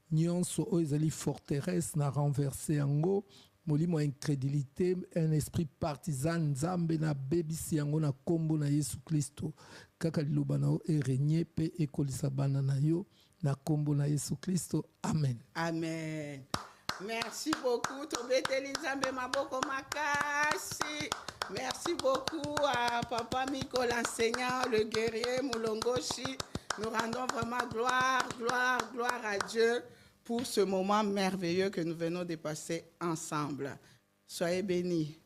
Nyonso o ezali forteresse na renversé yango. Molimo incrédulité, un esprit partisan, Nzambe na bebisi yango na kombo na Yesu Kristo. Kaka liloba na o régner pe ekolisa bana na yo na kombo na Yesu Kristo. Amen. Amen. Merci beaucoup. Merci beaucoup à Papa Miko, l'enseignant, le guerrier Moulongoshi. Nous rendons vraiment gloire à Dieu pour ce moment merveilleux que nous venons de passer ensemble. Soyez bénis.